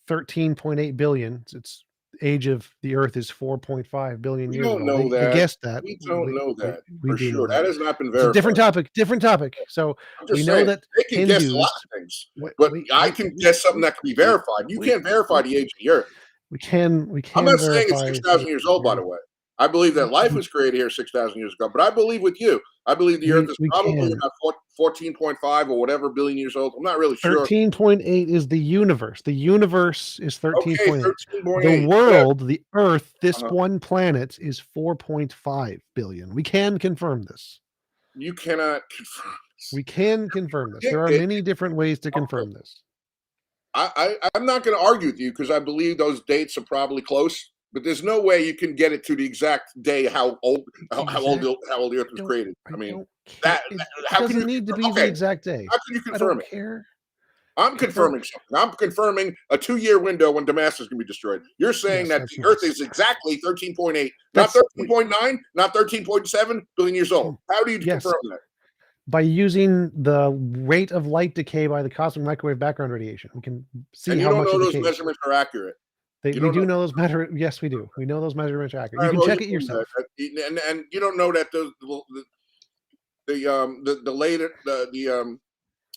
13.8 billion. It's age of the Earth is 4.5 billion years ago. We don't know that. They guessed that. We don't know that we for do sure. Know that has not been verified. Different topic. So we know that they can guess a lot of things, but I can guess something that can be verified. You can't verify the age of the Earth. We can. I'm not saying it's 6,000 years old, by the way. I believe that life was created here 6,000 years ago, but I believe with you. I believe the Earth is probably about 14.5 or whatever billion years old. I'm not really sure. 13.8 is the universe. The universe is 13.8. 13.8. The world, the Earth, this one planet is 4.5 billion. We can confirm this. You cannot confirm this. We can confirm this. There are many different ways to confirm this. I'm not going to argue with you because I believe those dates are probably close. But there's no way you can get it to the exact day how old the Earth was created. I mean, how can you need to be the exact day? How can you confirm it? Care. I'm confirming something. I'm confirming a 2-year window when Damascus can be destroyed. You're saying that the Earth is exactly 13.8, not 13.9, not 13.7 billion years old. How do you confirm that? By using the rate of light decay by the cosmic microwave background radiation, we can see how much. You don't know those measurements are accurate. We do know those measurements. Yes, we do. We know those measurements are accurate. You can check it yourself. And you don't know that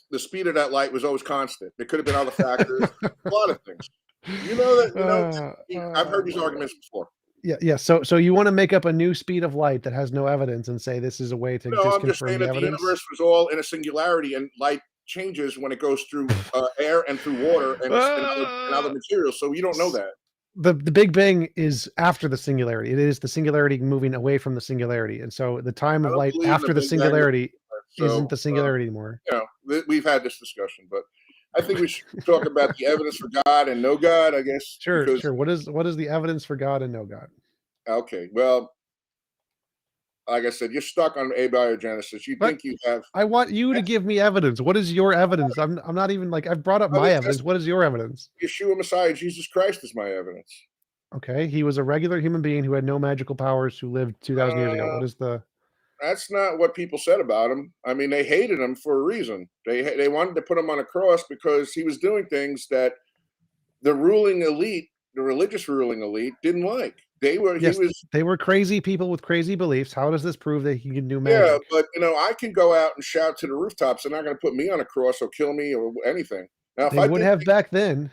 the speed of that light was always constant. There could have been other factors. A lot of things. You know that. I've heard these arguments before. Yeah. So you want to make up a new speed of light that has no evidence and say this is a way to I'm just saying that the universe was all in a singularity, and light changes when it goes through air and through water and other materials. So you don't know that. The Big Bang is after the singularity. It is the singularity moving away from the singularity. And so the time of light after the singularity isn't the singularity anymore. We've had this discussion, but I think we should talk about the evidence for God and no God, I guess. Sure. What is the evidence for God and no God? Okay, well, like I said, you're stuck on abiogenesis. You But think you have. I want you to give me evidence. What is your evidence? I'm not even like I've brought up my Other evidence. What is your evidence? Yeshua Messiah, Jesus Christ is my evidence. Okay, he was a regular human being who had no magical powers who lived 2,000 years ago. Uh, What is the that's not what people said about him. I mean, they hated him for a reason. They wanted to put him on a cross because he was doing things that the ruling elite, the religious ruling elite, didn't like. He Yes, was. they were crazy people with crazy beliefs. How does this prove that he can do Yeah, magic? but I can go out and shout to the rooftops. They're not going to put me on a cross or kill me or anything. Now, if They I would did, have back then.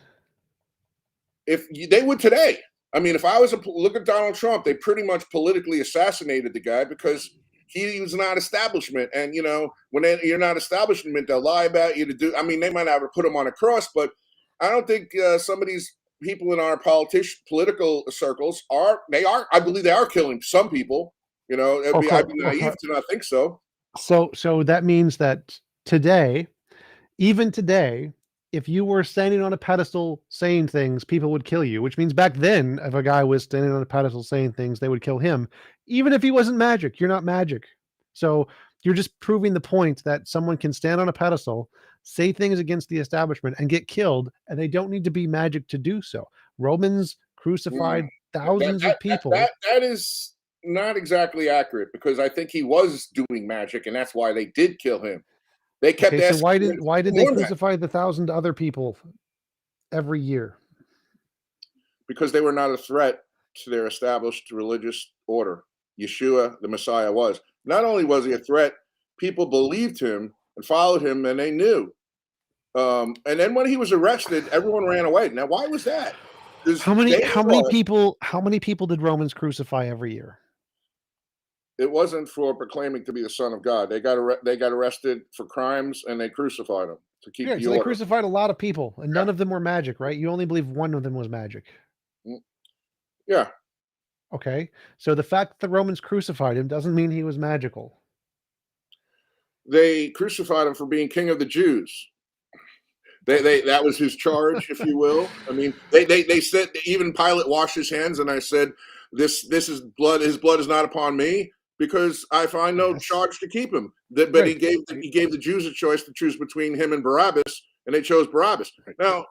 they would today. I mean, if I was look at Donald Trump, they pretty much politically assassinated the guy because he was not establishment. And when you're not establishment, they'll lie about you to do. I mean, they might not have put him on a cross, but I don't think some of these people in our political circles are. They are. I believe they are killing some people. I'd be naive to not think so. So that means that today, even today, if you were standing on a pedestal saying things, people would kill you, which means back then, if a guy was standing on a pedestal saying things, they would kill him, even if he wasn't magic. You're not magic. So you're just proving the point that someone can stand on a pedestal, say things against the establishment, and get killed, and they don't need to be magic to do so. Romans crucified thousands of people. That is not exactly accurate because I think he was doing magic, and that's why they did kill him. They kept Okay, so asking. why did they crucify the 1,000 other people every year? Because they were not a threat to their established religious order. Yeshua, the Messiah, was. Not only was he a threat, people believed him and followed him, and they knew. And then when he was arrested, everyone ran away. Now, why was that? How many people did Romans crucify every year? It wasn't for proclaiming to be the Son of God. They got arrested for crimes and they crucified him to keep the so order. they crucified a lot of people, and none of them were magic, right? You only believe one of them was magic. Yeah. Okay, so the fact that the Romans crucified him doesn't mean he was magical. They crucified him for being king of the Jews. That was his charge, if you will. I mean, they said even Pilate washed his hands, and I said, "This is blood. His blood is not upon me, because I find no charge to keep him." But he gave the Jews a choice to choose between him and Barabbas, and they chose Barabbas. Now,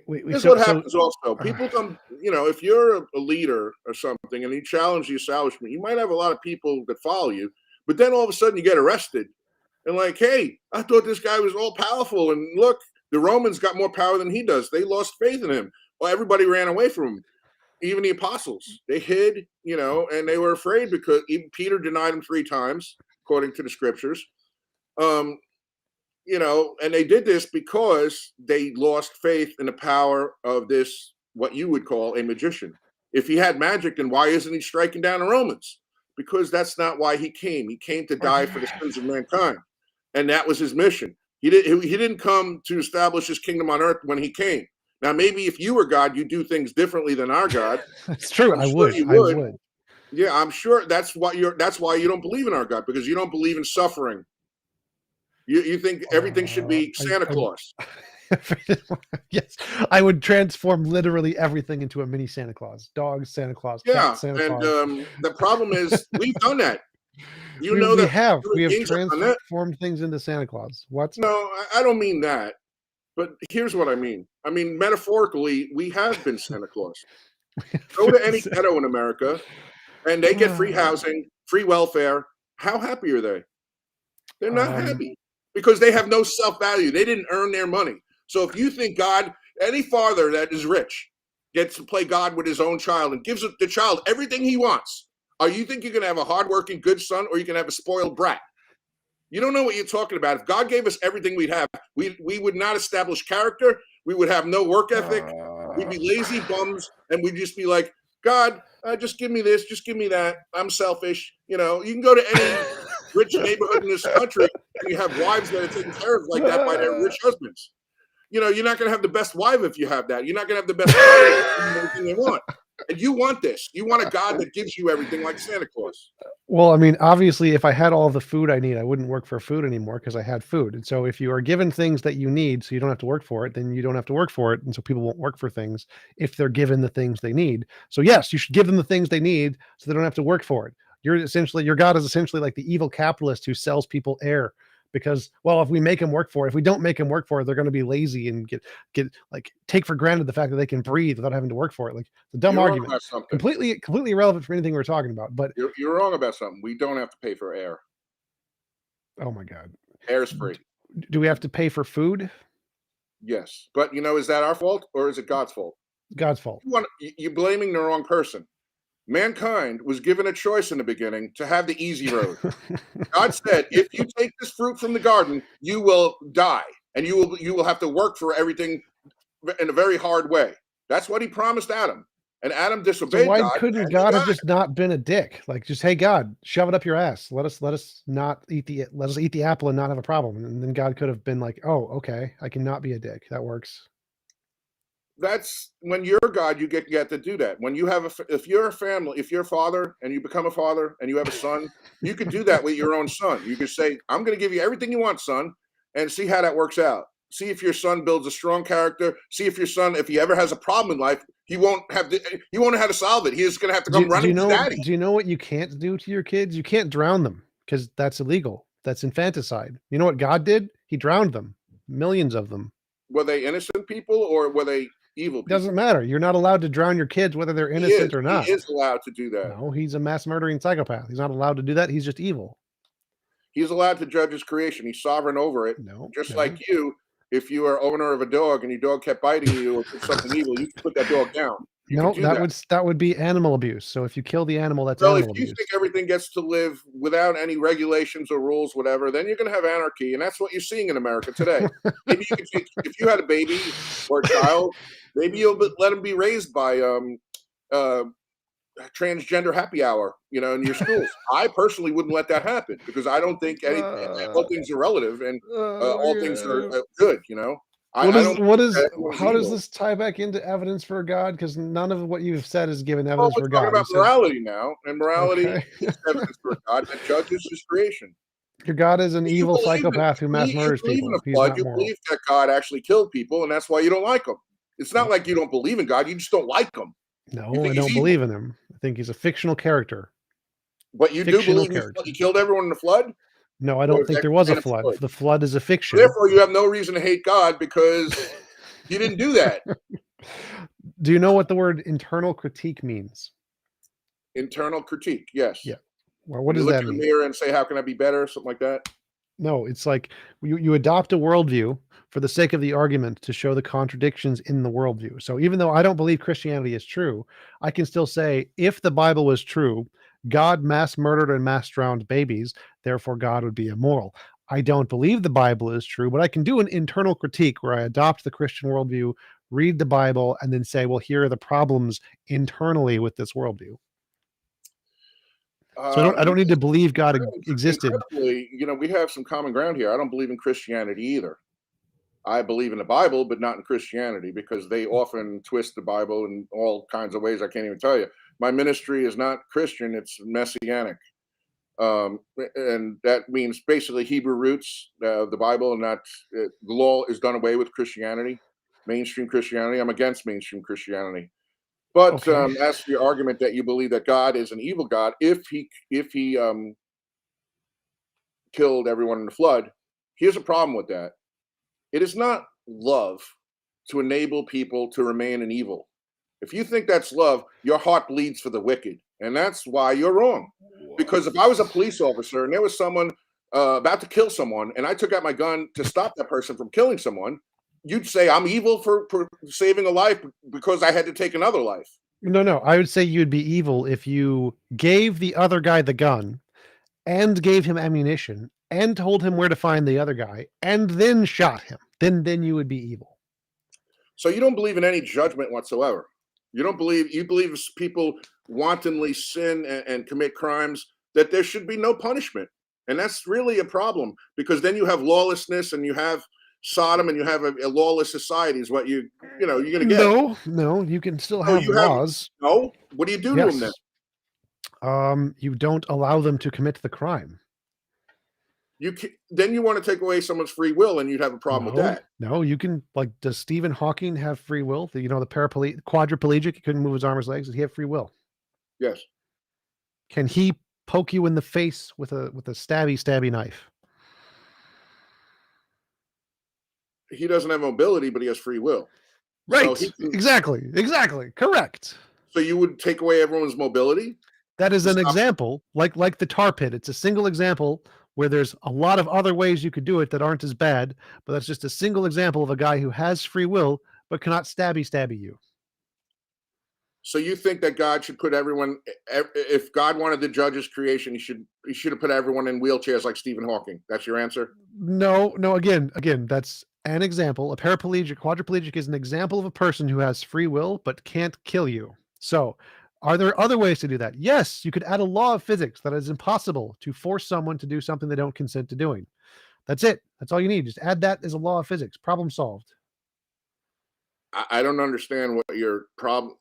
here's what happens. Also, people come. If you're a leader or something, and you challenge the establishment, you might have a lot of people that follow you, but then all of a sudden you get arrested, and like, hey, I thought this guy was all powerful, and look. The Romans got more power than he does. They lost faith in him. Well, everybody ran away from him. Even the apostles. They hid, and they were afraid because even Peter denied him 3 times, according to the scriptures. And they did this because they lost faith in the power of this, what you would call a magician. If he had magic, then why isn't he striking down the Romans? Because that's not why he came. He came to die for the sins of mankind. And that was his mission. He didn't come to establish his kingdom on earth when he came. Now, maybe if you were God, you'd do things differently than our God. That's true. I would. Yeah, I'm sure that's why you don't believe in our God, because you don't believe in suffering. You think everything should be Santa Claus. Yes, I would transform literally everything into a mini Santa Claus. Dogs, Santa Claus, cats, Santa Claus. The problem is we've done that. We have transformed things into Santa Claus. What? No, I don't mean that. But here's what I mean. I mean, metaphorically, we have been Santa Claus. Go to any ghetto in America, and they get free housing, free welfare. How happy are they? They're not happy because they have no self-value. They didn't earn their money. So if you think God, any father that is rich gets to play God with his own child and gives the child everything he wants, you think you're going to have a hardworking, good son, or you can have a spoiled brat? You don't know what you're talking about. If God gave us everything we'd have, we would not establish character. We would have no work ethic. We'd be lazy bums, and we'd just be like, God, just give me this, just give me that. I'm selfish. You can go to any rich neighborhood in this country, and you have wives that are taken care of like that by their rich husbands. You're not going to have the best wife if you have that. You're not going to have the best everything they want. And you want this. You want a God that gives you everything like Santa Claus. Well, I mean, obviously, if I had all the food I need, I wouldn't work for food anymore because I had food. And so if you are given things that you need, so you don't have to work for it, then you don't have to work for it. And so people won't work for things if they're given the things they need. So yes, you should give them the things they need so they don't have to work for it. Your God is essentially like the evil capitalist who sells people air because, well, if we make them work for it, if we don't make them work for it, they're going to be lazy and get like take for granted the fact that they can breathe without having to work for it. Like the dumb You're wrong argument, about something. completely irrelevant for anything we're talking about. But You're wrong about something. We don't have to pay for air. oh my God. Air's free. Do we have to pay for food? Yes. But, is that our fault or is it God's fault? God's fault. You're blaming the wrong person. Mankind was given a choice in the beginning to have the easy road. God said, if you take this fruit from the garden, you will die and you will have to work for everything in a very hard way. That's what he promised Adam. And Adam disobeyed So why God. couldn't God have just not been a dick? Like just, hey God, shove it up your ass. Let us eat the apple and not have a problem. And then God could have been like, oh, okay, I cannot be a dick. That works. That's when you're God, you get to do that. When you have if you're a family, if you're a father and you become a father and you have a son, you could do that with your own son. You could say, I'm going to give you everything you want, son, and see how that works out. See if your son builds a strong character. See if your son, if he ever has a problem in life, he won't know how to solve it. He's going to have to come running to daddy. Do you know what you can't do to your kids? You can't drown them because that's illegal. That's infanticide. You know what God did? He drowned them. Millions of them. Were they innocent people or were they evil people? Doesn't matter. You're not allowed to drown your kids, whether they're innocent or not. He is allowed to do that. No, he's a mass murdering psychopath. He's not allowed to do that. He's just evil. He's allowed to judge his creation. He's sovereign over it. Just like you, if you are owner of a dog and your dog kept biting you or did something evil, you can put that dog down. That would be animal abuse. So if you kill the animal, that's animal abuse. If you think everything gets to live without any regulations or rules, whatever, then you're going to have anarchy, and that's what you're seeing in America today. Maybe you could take, if you had a baby or a child, maybe you'll let them be raised by transgender happy hour, in your schools. I personally wouldn't let that happen because I don't think all things are relative and all things are good. How does this tie back into evidence for God? Because none of what you've said is given evidence for God. We're talking about morality now, and morality is evidence for God that judges his creation. Your God is an evil psychopath who mass murders people. You believe that God actually killed people, and that's why you don't like him. It's not like you don't believe in God; you just don't like him. No, I don't believe in him. I think he's a fictional character. But you do believe he killed everyone in the flood? No, I don't think there was a flood. The flood is a fiction. Therefore, you have no reason to hate God because he didn't do that. Do you know what the word internal critique means? Internal critique, yes. Yeah. Well, what does that mean? Look in the mirror and say, how can I be better? Something like that. No, it's like you adopt a worldview for the sake of the argument to show the contradictions in the worldview. So even though I don't believe Christianity is true, I can still say if the Bible was true, God mass murdered and mass drowned babies, therefore God would be immoral. I don't believe the Bible is true, but I can do an internal critique where I adopt the Christian worldview, read the Bible, and then say, well, here are the problems internally with this worldview. So I don't need to believe God existed. We have some common ground here. I don't believe in Christianity either. I believe in the Bible, but not in Christianity because they often twist the Bible in all kinds of ways I can't even tell you. My ministry is not Christian, it's Messianic. And that means basically Hebrew roots, the Bible, and not the law is done away with Christianity, mainstream Christianity. I'm against mainstream Christianity. But as for your argument that you believe that God is an evil God, if he killed everyone in the flood, here's a problem with that. It is not love to enable people to remain in evil. If you think that's love, your heart bleeds for the wicked. And that's why you're wrong. Because if I was a police officer and there was someone about to kill someone and I took out my gun to stop that person from killing someone, you'd say I'm evil for saving a life because I had to take another life. No. I would say you'd be evil if you gave the other guy the gun and gave him ammunition and told him where to find the other guy and then shot him. Then you would be evil. So you don't believe in any judgment whatsoever. You believe if people wantonly sin and commit crimes, that there should be no punishment. And that's really a problem because then you have lawlessness and you have Sodom and you have a lawless society is what you're going to get. No, you can still So have you have laws. no. What do you do to them then? Yes. You don't allow them to commit the crime. Then you want to take away someone's free will, and you'd have a problem with that. No, you can, like, does Stephen Hawking have free will? The quadriplegic, he couldn't move his arm or his legs. Does he have free will? Yes. Can he poke you in the face with a stabby knife? He doesn't have mobility, but he has free will. Right. So Exactly. Correct. So you would take away everyone's mobility? That is an example, like the tar pit. It's a single example where there's a lot of other ways you could do it that aren't as bad, but that's just a single example of a guy who has free will but cannot stabby you. So you think that God should put everyone, if God wanted to judge his creation, he should have put everyone in wheelchairs like Stephen Hawking? That's your answer? No. Again, that's an example. A quadriplegic is an example of a person who has free will but can't kill you. So, are there other ways to do that? Yes, you could add a law of physics that is impossible to force someone to do something they don't consent to doing. That's it. That's all you need. Just add that as a law of physics. Problem solved. I don't understand what your problem.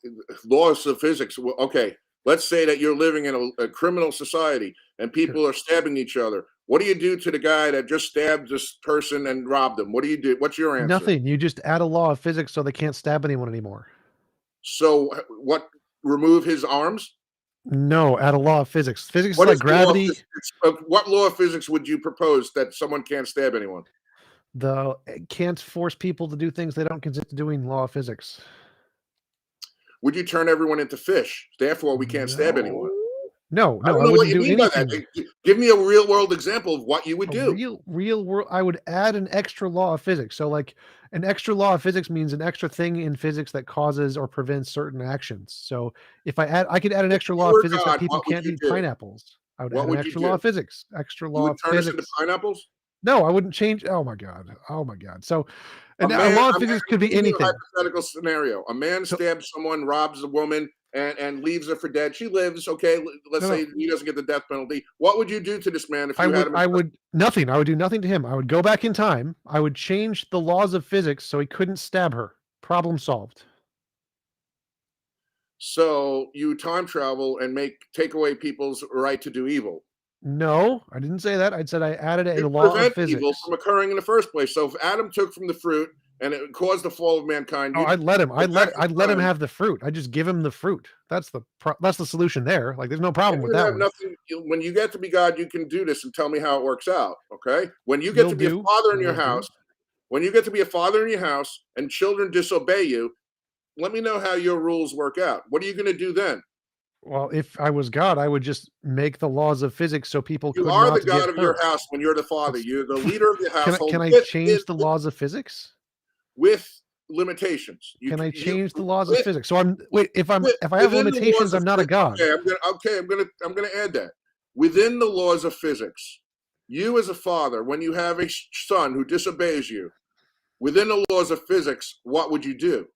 Laws of physics. Okay, let's say that you're living in a criminal society and people are stabbing each other. What do you do to the guy that just stabbed this person and robbed them? What do you do? What's your answer? Nothing. You just add a law of physics so they can't stab anyone anymore. So what? Remove his arms? No, add a law of physics. Physics is like gravity. What law of physics would you propose that someone can't stab anyone? Can't force people to do things they don't consent to doing. Law of physics. Would you turn everyone into fish? Therefore, we can't stab anyone. No, I don't know what you mean by that. Give me a real world example of what you would do. Real world. I would add an extra law of physics. So, like, an extra law of physics means an extra thing in physics that causes or prevents certain actions. So, if I could add an extra law of physics that people can't eat pineapples. I would add an extra law of physics. Extra law of physics. Turn us into pineapples? No, I wouldn't change. Oh my god. So, a law of physics could be anything. Hypothetical scenario: a man stabs someone, robs a woman, and leaves her for dead. She lives. Okay, let's say he doesn't get the death penalty. What would you do to this man if you had him? I would nothing. I would do nothing to him. I would go back in time. I would change the laws of physics so he couldn't stab her. Problem solved. So you time travel and take away people's right to do evil. No, I didn't say that. I said I added a law of physics. Evil from occurring in the first place. So if Adam took from the fruit and it caused the fall of mankind, I'd let him. I'd let him have the fruit. I just give him the fruit. That's the solution there. Like, there's no problem with that. Nothing. When you get to be God, you can do this and tell me how it works out. Okay. When you get to be a father in your house, and children disobey you, let me know how your rules work out. What are you going to do then? Well, if I was God, I would just make the laws of physics so people could not You are the God of your house when you're the father. You're the leader of the household. Can I change the laws of physics? With limitations. Can I change the laws of physics? So if I have limitations, I'm not a God. Okay, I'm gonna add that. Within the laws of physics, you as a father, when you have a son who disobeys you, within the laws of physics, what would you do?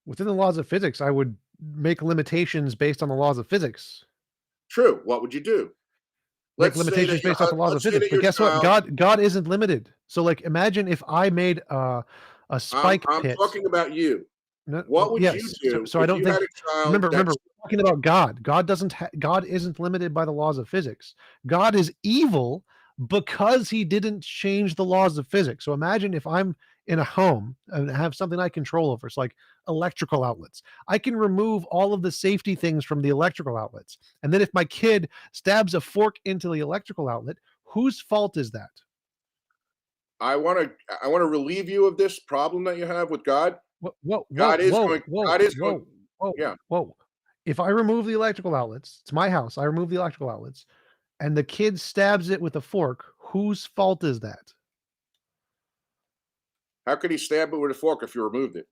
Within the laws of physics, I would make limitations based on the laws of physics. True. What would you do? Make limitations based on the laws of physics. But guess what? God isn't limited. So, like, imagine if I made a spike pit. I'm talking about you. What would you do? So I don't think. Remember, we're talking about God. God isn't limited by the laws of physics. God is evil because he didn't change the laws of physics. So imagine if I'm in a home and have something I control over. It's like electrical outlets. I can remove all of the safety things from the electrical outlets. And then if my kid stabs a fork into the electrical outlet, whose fault is that? I want to relieve you of this problem that you have with God. Whoa. If I remove the electrical outlets, it's my house. I remove the electrical outlets, and the kid stabs it with a fork. Whose fault is that? How could he stab it with a fork if you removed it?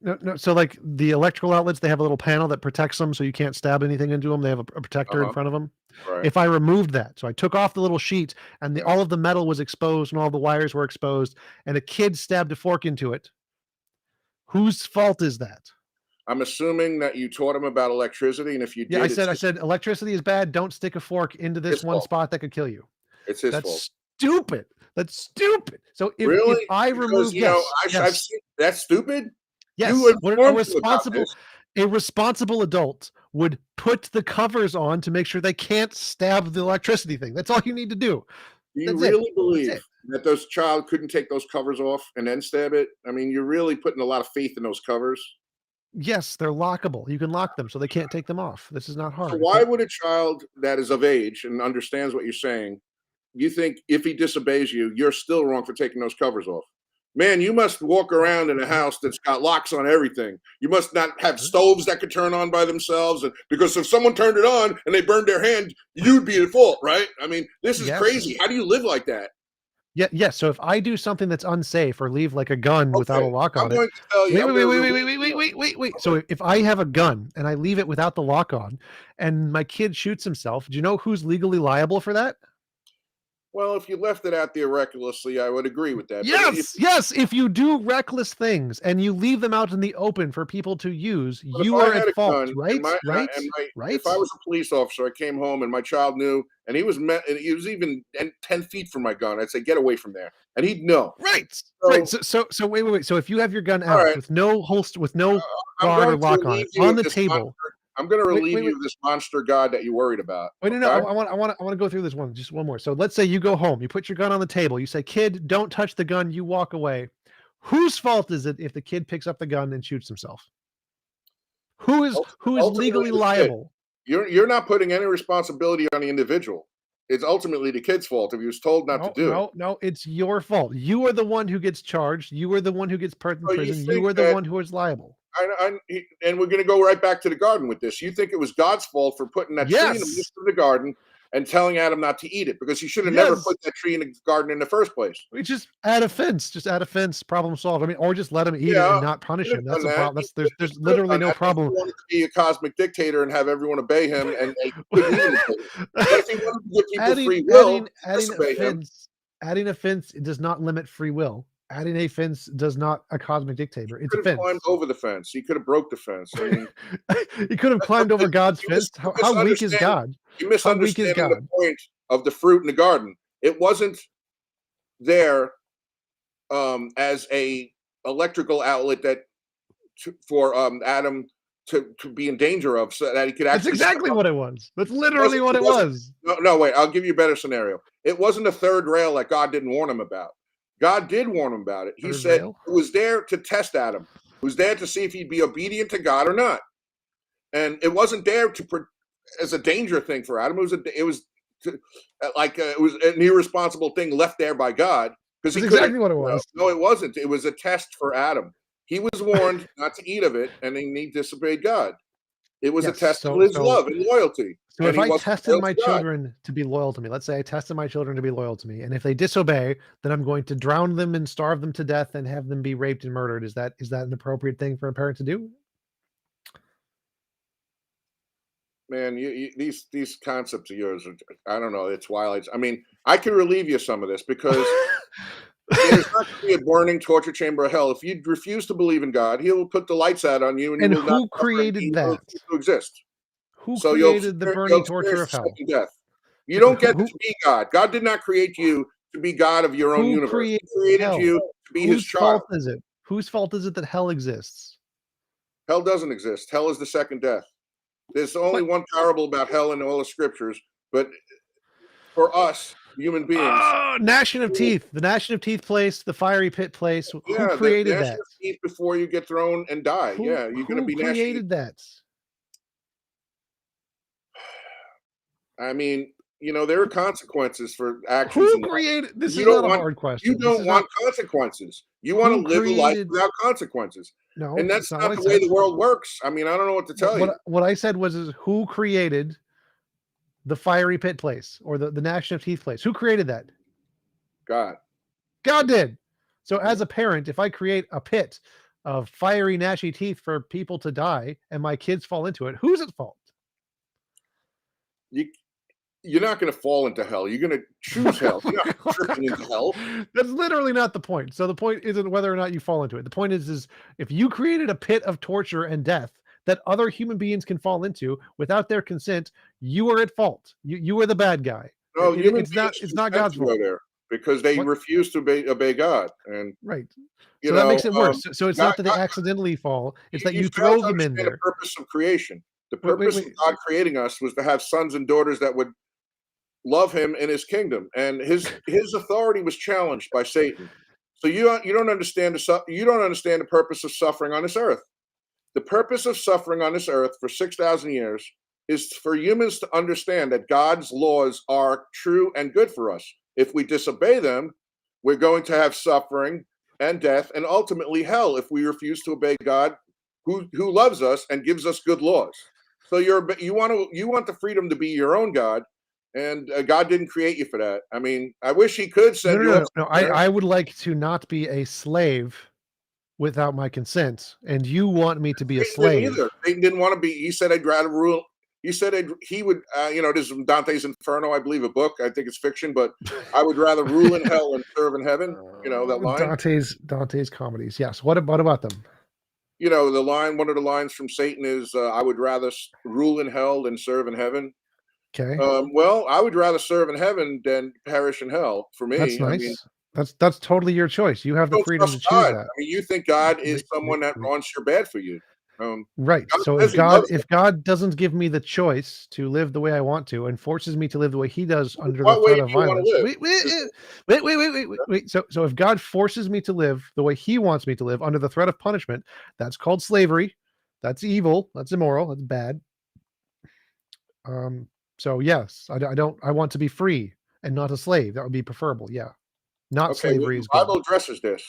No. So, like, the electrical outlets, they have a little panel that protects them, so you can't stab anything into them. They have a protector in front of them. Right. If I removed that, so I took off the little sheet, and all of the metal was exposed, and all the wires were exposed, and a kid stabbed a fork into it, whose fault is that? I'm assuming that you taught him about electricity, and if you did, I said electricity is bad. Don't stick a fork into this one spot that could kill you. It's his fault. That's stupid. That's stupid. So if Really? I Because, remove, yes, I've yes, seen that's stupid? You yes, what informed me about this. a responsible adult would put the covers on to make sure they can't stab the electricity thing. That's all you need to do. Do you That's it. really That's believe it. that those child couldn't take those covers off and then stab it? I mean, you're really putting a lot of faith in those covers. Yes, they're lockable. You can lock them so they can't take them off. This is not So hard. why would a child that is of age and understands what you're saying, you think if he disobeys you, you're still wrong for taking those covers off? Man, you must walk around in a house that's got locks on everything. You must not have stoves that could turn on by themselves. And because if someone turned it on and they burned their hand, you'd be at fault, right? I mean, this is Yes. crazy. How do you live like that? Yeah, yes. So if I do something that's unsafe or leave like a gun without a Okay, lock I'm on it. going to tell you. Wait, I'm wait, gonna wait, wait, wait, relieve wait, you. wait, wait, wait. So if I have a gun and I leave it without the lock on and my kid shoots himself, do you know who's legally liable for that? Well, if you left it out there recklessly, I would agree with that. But Yes, yes. If you do reckless things and you leave them out in the open for people to use, but if you I are had at a fault, gun right? and my Right? if Right? I was a police officer, I came home and my child knew, and he was even 10 feet from my gun. I'd say, "Get away from there," and he'd know. Right. Right. So, So wait, wait, wait. So if you have your gun all out right, with no holster, with no I'm guard or going to lock on relieve it, you on of the this table. monster. I'm going to Wait, relieve wait, you wait. of this monster god that you're worried about. Wait, no, Okay? I want to go through this one, just one more. So let's say you go home, you put your gun on the table, you say, "Kid, don't touch the gun." You walk away. Whose fault is it if the kid picks up the gun and shoots himself? Who is Ultimately, legally the kid. liable? You're not putting any responsibility on the individual. It's ultimately the kid's fault if he was told not to No, do it. no, no. It's your fault. You are the one who gets charged. You are the one who gets put in So you prison. You think are the that one who is liable. and we're going to go right back to the garden with this. You think it was God's fault for putting that tree in the Yes. midst of the garden and telling Adam not to eat it because he should have never Yes. put that tree in the garden in the first place. We just add a fence. Just add a fence. Problem solved. I mean, or just let him eat it Yeah, and not punish could him. have That's done the that. problem. There's literally no If he problem. wanted to be a cosmic dictator and have everyone obey him, and he couldn't even obey him. But if he wanted to give people adding free will, adding a disobey him. fence adding a fence does not limit free will. Adding a fence does not a cosmic dictator. He It's a could have climbed fence. over the fence. He could have broke the fence. I mean, He could have climbed over God's fence. How weak is God? you're How weak is misunderstanding the God? point of the fruit in the garden. It wasn't there as a electrical outlet for Adam to be in danger of, so that he could That's actually step exactly up. what it was. That's literally what It it wasn't. was. No, wait. I'll give you a better scenario. It wasn't a third rail that God didn't warn him about. God did warn him about it. He Third said rail? it was there to test Adam. It was there to see if he'd be obedient to God or not. And it wasn't there as a danger thing for Adam. It was it was an irresponsible thing left there by God because That's he couldn't. exactly what it was. No, it wasn't. It was a test for Adam. He was warned not to eat of it, and he disobeyed God. It was a Yes. test of So his love and loyalty. So And if he I wasn't tested loyal my to God. children to be loyal to me, let's say I tested my children to be loyal to me, and if they disobey, then I'm going to drown them and starve them to death and have them be raped and murdered. Is that an appropriate thing for a parent to do? Man, these concepts of yours I don't know. It's wild. I mean, I can relieve you of some of this because there's not going to be a burning torture chamber of hell. If you refuse to believe in God, He will put the lights out on you, and And you will not who created you that? to exist. Who So created the burning torture experience of the hell? second death. You Okay, don't get to be God. God did not create you to be God of your own who universe. created He created hell? you to be His Whose child. fault is it? Whose fault is it that hell exists? Hell doesn't exist. Hell is the second death. There's only But one parable about hell in all the scriptures, but for us human beings, gnashing of teeth, the gnashing of teeth place, the fiery pit place. Who yeah, the created gnashing that? of teeth before you get thrown and die. Who Yeah, you're going to who be gnashing. created that? I mean, there are consequences for actions, Who and created this? you Is don't not a want hard you question. This don't is not want consequences. You want to who live a life created. without consequences, No, and that's that's not what not I the way said. the world works. I mean, I don't know what to tell you. What I said was is who created the fiery pit place or the gnashing of teeth place? Who created that? God. God did. So as a parent, if I create a pit of fiery gnashy teeth for people to die and my kids fall into it, who's at fault? You you're not going to fall into hell. You're going to choose hell. You're not tripping into hell. That's literally not the point. So the point isn't whether or not you fall into it. The point is if you created a pit of torture and death that other human beings can fall into without their consent, you are at fault. You are the bad guy. No, human It's not beings consent God's to go fault. there. because they What? refuse to obey God. And Right. you So that know, makes it worse. So it's God, not that they accidentally fall; it's that you you fail throw to them in understand the there. purpose of creation. The Wait, wait, purpose of wait. God creating us was to have sons and daughters that would love Him in His kingdom, and His authority was challenged by Satan. So you don't understand you don't understand the purpose of suffering on this earth. The purpose of suffering on this earth for 6,000 years is for humans to understand that God's laws are true and good for us. If we disobey them, we're going to have suffering and death and ultimately hell if we refuse to obey God who loves us and gives us good laws. So you want the freedom to be your own God, and God didn't create you for that. I mean, I wish He could No, send no, you no, up no. somewhere. I would like to not be a slave without my consent, and you want me to be a Satan didn't slave. either. Satan didn't want to be. He said, "I'd rather rule." He said he would. This is Dante's Inferno, I believe, a book. I think it's fiction, but I would rather rule in hell and serve in heaven. You know that line. Dante's comedies. Yes. What about them? You know the line. One of the lines from Satan is, "I would rather rule in hell than serve in heaven." Okay, Well, I would rather serve in heaven than perish in hell. For that's me, I mean, nice. That's totally your choice. You have the don't freedom trust to choose God. that. I mean, you think God is Wait, wait, someone that wait. wants your bad for you. Um, Right. God So says He loves us. if God doesn't give me the choice to live the way I want to and forces me to live the way He does under the What way threat do of you want violence. to live? Wait, wait, Is wait, wait, wait, wait, wait, wait. So if God forces me to live the way He wants me to live under the threat of punishment, that's called slavery. That's evil. That's immoral. That's bad. Um, so yes, I want to be free and not a slave. That would be preferable. Yeah. Not Okay, well, slavery the is good. Bible addresses this.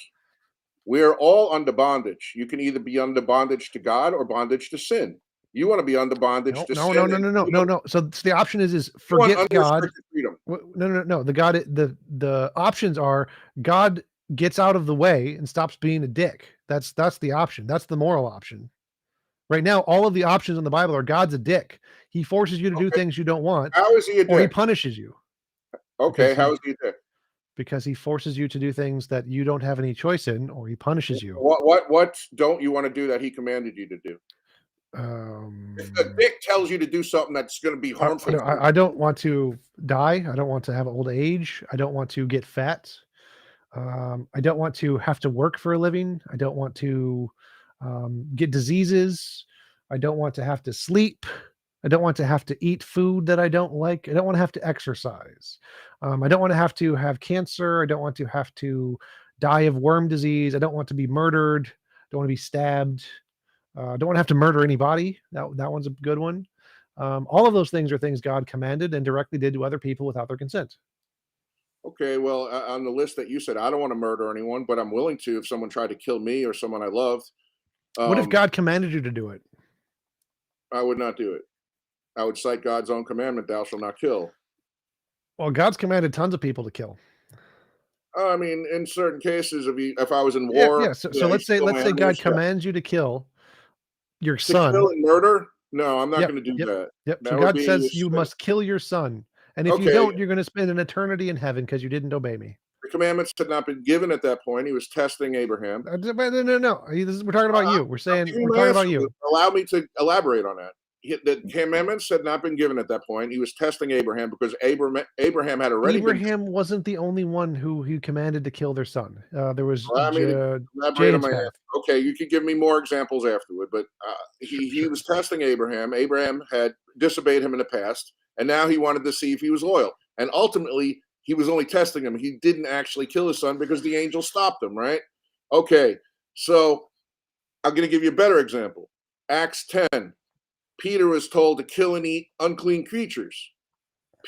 We're all under bondage. You can either be under bondage to God or bondage to sin. You want to be under bondage No, to no, sin, no, no, and no, no, no, no. So the option is you want forget God. unrestricted freedom. No, no, no. The options are God gets out of the way and stops being a dick. That's the option. That's the moral option. Right now, all of the options in the Bible are God's a dick. He forces you to do Okay, things you don't want, how is He a or He dick? punishes you Okay, because how he is He a dick? because He forces you to do things that you don't have any choice in, or He punishes you. What don't you want to do that He commanded you to do? If a Um, dick tells you to do something that's going to be harmful to you, I don't want to die. I don't want to have old age. I don't want to get fat. I don't want to have to work for a living. I don't want to get diseases. I don't want to have to sleep. I don't want to have to eat food that I don't like. I don't want to have to exercise. I don't want to have cancer. I don't want to have to die of worm disease. I don't want to be murdered. I don't want to be stabbed. I don't want to have to murder anybody. That one's a good one. All of those things are things God commanded and directly did to other people without their consent. okay, well, on the list that you said, I don't want to murder anyone, but I'm willing to if someone tried to kill me or someone I loved. What if Um, God commanded you to do it? I would not do it. I would cite God's own commandment, "Thou shalt not kill." Well, God's commanded tons of people to kill. I mean, in certain cases, if I was in Yeah, war, yeah. So you steal let's my say God animals, yeah. commands you to kill your To kill son. and murder? No, I'm not Yep, going to do yep, that. yep. So That would God be says you must kill your son, and if you okay. don't, you're going to spend an eternity in heaven because you didn't obey me. The commandments had not been given at that point. He was testing Abraham. No, no, no, no. We're talking about you. I'm giving you We're my talking about answer. you. Allow me to elaborate on that. The commandments had not been given at that point. He was testing Abraham because Abraham had already been. Abraham wasn't the only one who he commanded to kill their son. There was Allow me to elaborate on my answer. Japheth. Okay, you could give me more examples afterward, but he Sure. was testing Abraham. Abraham had disobeyed him in the past, and now he wanted to see if he was loyal. And ultimately, he was only testing him. He didn't actually kill his son because the angel stopped him, right? Okay, so I'm going to give you a better example. Acts 10. Peter was told to kill and eat unclean creatures.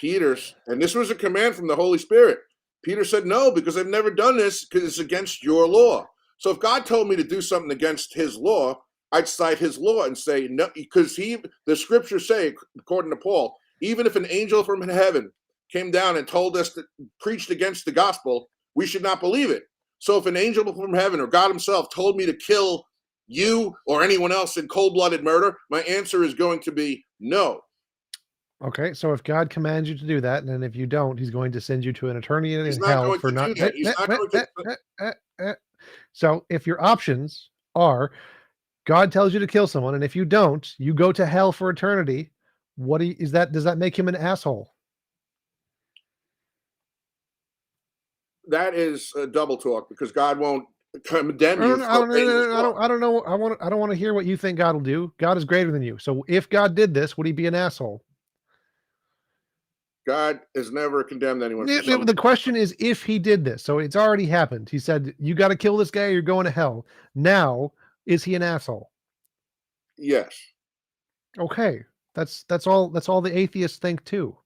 And this was a command from the Holy Spirit. Peter said, no, because I've never done this because it's against your law. So if God told me to do something against his law, I'd cite his law and say, no, because the scriptures say, according to Paul, even if an angel from heaven came down and told us that preached against the gospel, we should not believe it. So if an angel from heaven or God himself told me to kill you or anyone else in cold-blooded murder, my answer is going to be no. Okay, so if God commands you to do that, and then if you don't, He's going to send you to an eternity He's in not hell going for to not. do that. He's not going to. So if your options are God tells you to kill someone, and if you don't, you go to hell for eternity. Is that? Does that make him an asshole? That is double talk because God won't condemn I you don't, for I don't, obeying His law. I don't know. I don't want to hear what you think God will do. God is greater than you. So if God did this, would he be an asshole? God has never condemned anyone for The, something. the question is if he did this. So it's already happened. He said, you got to kill this guy or you're going to hell. Now, is he an asshole? Yes. Okay. That's all the atheists think too.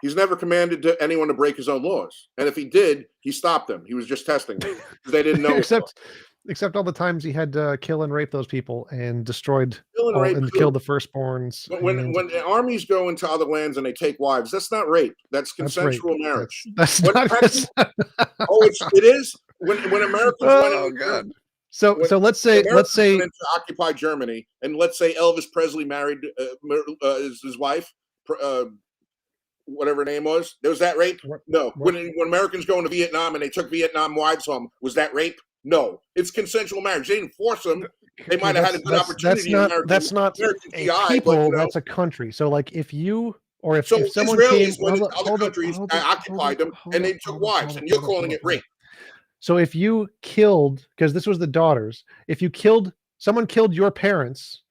He's never commanded anyone to break his own laws. And if he did, he stopped them. He was just testing them because they didn't know. except all the times he had to kill and rape those people and destroyed Kill and rape and who? killed the firstborns. When armies go into other lands and they take wives, that's not rape. That's That's rape. consensual marriage. That's When not. Americans, it is. When Americans went Oh in, God. So when let's Americans say went into occupied Germany, and let's say Elvis Presley married his wife, whatever her name was. There was that rape? No. When Americans go into Vietnam and they took Vietnam wives home, was that rape? No. It's consensual marriage. They didn't force them. They might have had a good opportunity. That's not a people. That's a country. So like if you or if someone Israelis came, went into other countries, occupied them, and they took wives, and you're calling it rape. So if you killed, because this was the daughters, if you killed someone killed your parents,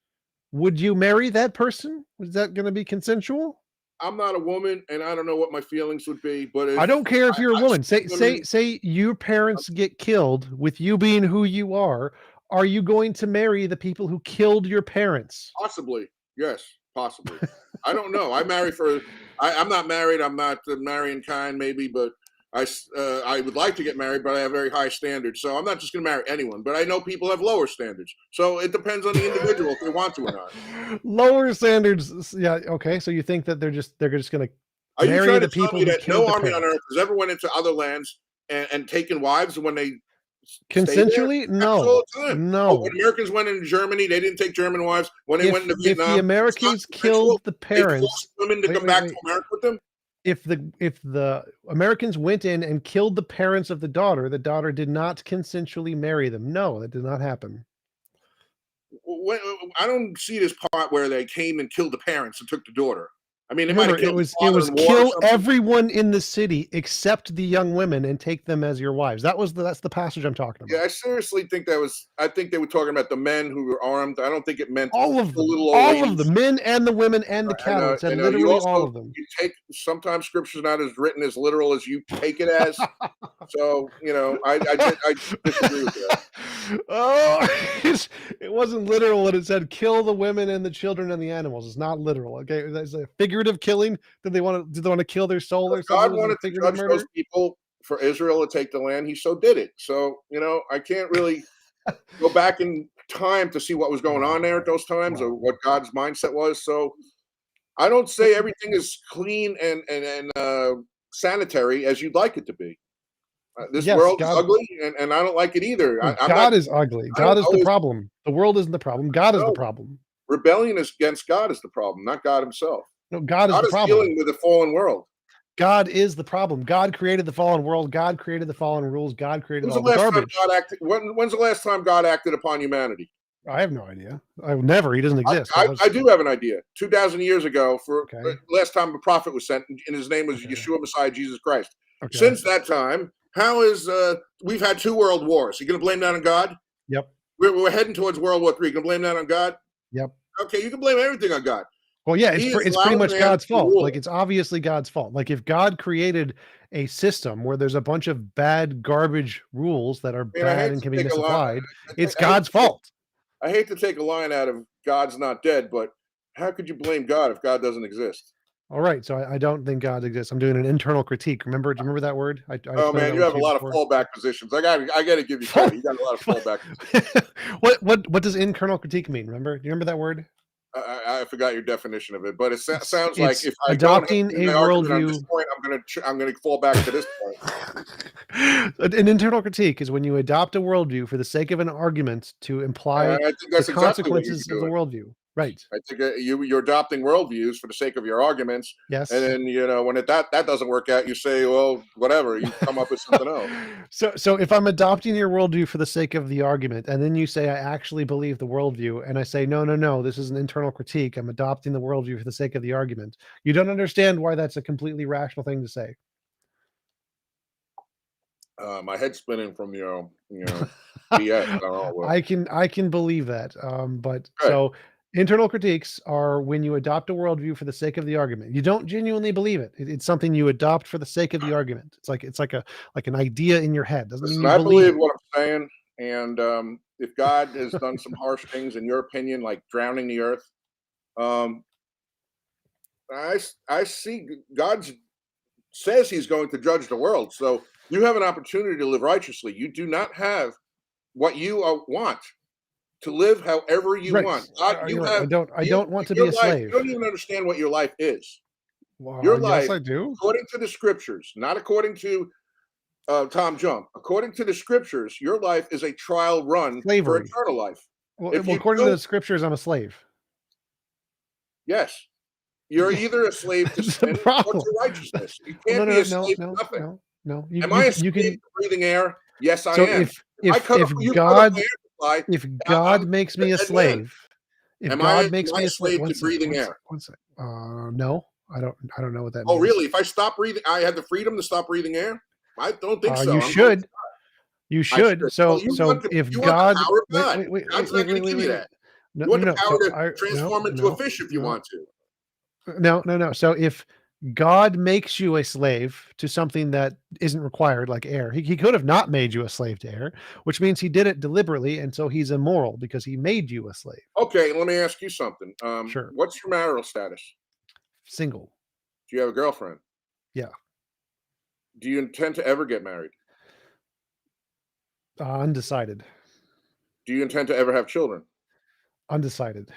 would you marry that person? Was that going to be consensual? I'm not a woman, and I don't know what my feelings would be. But I don't care if you're a woman. Say your parents get killed with you being who you are. Are you going to marry the people who killed your parents? Possibly, yes, possibly. I don't know. I'm not married. I'm not the marrying kind, maybe, but I would like to get married, but I have very high standards. So I'm not just going to marry anyone. But I know people have lower standards. So it depends on the individual if they want to or not. Lower standards, yeah. Okay, so you think that they're just going to marry the people who that no army on earth has ever went into other lands and taken wives when they consensually? No, no. When Americans went into Germany, they didn't take German wives. When they went into Vietnam, if the Americans killed the parents, they forced women to come back to America with them. If the Americans went in and killed the parents of the daughter did not consensually marry them. No, that did not happen. I don't see this part where they came and killed the parents and took the daughter. I mean, it was kill everyone in the city except the young women and take them as your wives. That's the passage I'm talking about. Yeah, I seriously think I think they were talking about the men who were armed. I don't think it meant all of them, of the men and the women and the cattle. It said literally all of them. You take sometimes scripture's not as written as literal as you take it as. So I disagree with that. Oh, it wasn't literal when it said kill the women and the children and the animals. It's not literal. Okay, that's a figurative killing. Did they want to kill their soul or something? God wanted to judge those people for Israel to take the land. He so did it. So I can't really go back in time to see what was going on there at those times or what God's mindset was. So I don't say everything is clean and sanitary as you'd like it to be. This world is ugly, and I don't like it either. God is ugly. God is the problem. The world isn't the problem. God is the problem. Rebellion against God is the problem, not God himself. No, God is the problem. Dealing with a fallen world. God is the problem. God created the fallen world. God created the fallen rules. God created all the garbage. When's the last time God acted upon humanity? I have no idea. I've never. He doesn't exist. I do have an idea. 2,000 years ago, last time a prophet was sent, and his name was Yeshua Messiah, Jesus Christ. Okay. Since that time, how is we've had 2 world wars? You going to blame that on God? Yep. We're heading towards World War III. You going to blame that on God? Yep. Okay, you can blame everything on God. Well, yeah, it's pretty much God's fault. Like it's obviously God's fault. Like if God created a system where there's a bunch of bad garbage rules that are bad and can be misapplied, it's God's fault. I hate to take a line out of God's not dead, but how could you blame God if God doesn't exist? All right, so I don't think God exists. I'm doing an internal critique. Do you remember that word? Oh man, you have a lot of fallback positions. I got to give you credit. You got a lot of fallback. What does internal critique mean? Remember? Do you remember that word? I forgot your definition of it, but it sounds like if I adopting a worldview. This point, I'm gonna fall back to this point. An internal critique is when you adopt a worldview for the sake of an argument to imply the consequences of the worldview. Right. I think you're adopting worldviews for the sake of your arguments. Yes. And then when that doesn't work out, you say, well, whatever. You come up with something else. So if I'm adopting your worldview for the sake of the argument, and then you say I actually believe the worldview, and I say no, this is an internal critique. I'm adopting the worldview for the sake of the argument. You don't understand why that's a completely rational thing to say. My head's spinning from BS. I don't know what. I can believe that. But Good. so internal critiques are when you adopt a worldview for the sake of the argument. You don't genuinely believe it. It's something you adopt for the sake of the argument. It's like an idea in your head. Doesn't mean Listen, you I believe believe it. what I'm saying, and if God has done some harsh things in your opinion, like drowning the earth, um, I see God says He's going to judge the world. So you have an opportunity to live righteously. You do not have what you want to live however you Right. want. God, you You're right. have I don't want to be your a life. slave. You don't even understand what your life is. Your Well, yes, life, I do. according to the scriptures, not according to TJump, according to the scriptures, your life is a trial run for Slavery. eternal life. If Well, you according to the don't, scriptures, I'm a slave. yes, you're either a slave to That's the sin or problem. to righteousness. You Well, can't no, be no, a no, slave to no, nothing. no, no. Am I a You slave can. to breathing air? Yes, I So am. If I cut off, you cut off my air supply. if God makes me a Admit, slave, if am I God makes am I me a a slave, slave to breathing air? one sec. No, I don't know what that Oh, means. really? If I stop breathing, I have the freedom to stop breathing air? I don't think so. You I'm going. should, you I should. should. Well, if you want the God, power of God. God's not going to give you wait. that. No, You want no, the no. power So to transform into a fish if you want to. no. So if God makes you a slave to something that isn't required, like air, he could have not made you a slave to air, which means he did it deliberately, and so he's immoral because he made you a slave. Okay, let me ask you something. Sure, What's your marital status? single. Do you have a girlfriend? Yeah, Do you intend to ever get married? undecided. Do you intend to ever have children? Undecided.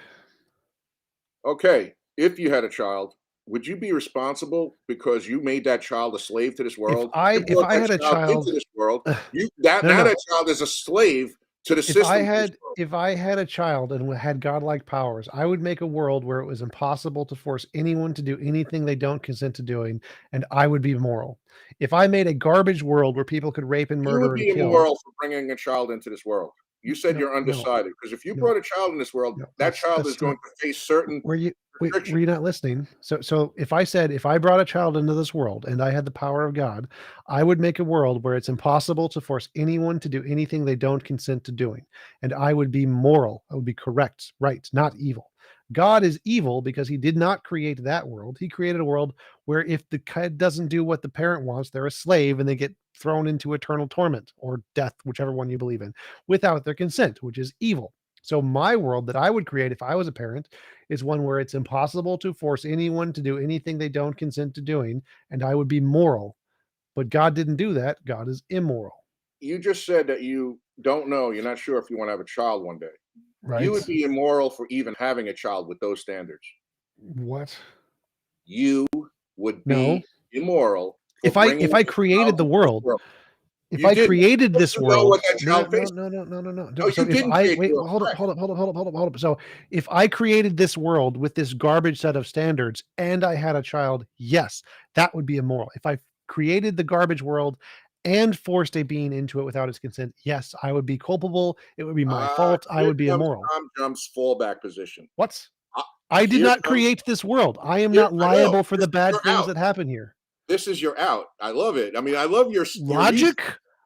Okay, if you had a child, would you be responsible because you made that child a slave to this world? You If brought I that had a child into child, this world. no, You that no, now no. that child is a slave to the system of this world. If I had a child and had godlike powers, I would make a world where it was impossible to force anyone to do anything they don't consent to doing, and I would be moral. If I made a garbage world where people could rape and You would murder and be kill, immoral for bringing a child into this world. You said no, you're undecided because if you no, brought a child in this world, no, that child is that's not going to face certain were you were restrictions. you not listening? So if I said if I brought a child into this world and I had the power of God, I would make a world where it's impossible to force anyone to do anything they don't consent to doing. And I would be moral. I would be correct, right, not evil. God is evil because he did not create that world. He created a world where if the kid doesn't do what the parent wants, they're a slave and they get thrown into eternal torment or death, whichever one you believe in, without their consent, which is evil. So my world that I would create if I was a parent is one where it's impossible to force anyone to do anything they don't consent to doing, and I would be moral. But God didn't do that. God is immoral, You just said that you don't know, you're not sure if you want to have a child one day. You would right? be immoral for even having a child with those standards. What? You would No. be immoral for bringing If I a child created the into this world, world. if You I didn't. created Because this you know what world, that child faces. no. No, So you if didn't I create the wait, world. Correct. hold up. So if I created this world with this garbage set of standards and I had a child, yes, that would be immoral. If I created the garbage world and forced a being into it without its consent, yes, I would be culpable. It would be my fault. I Here would be comes immoral. Tom Jump's fallback position. What? Uh, I did here not comes create this world. I am here. not I know. liable for This the is bad your things out. that happen here. This is your out. I love it. I mean, I love your reason. Logic?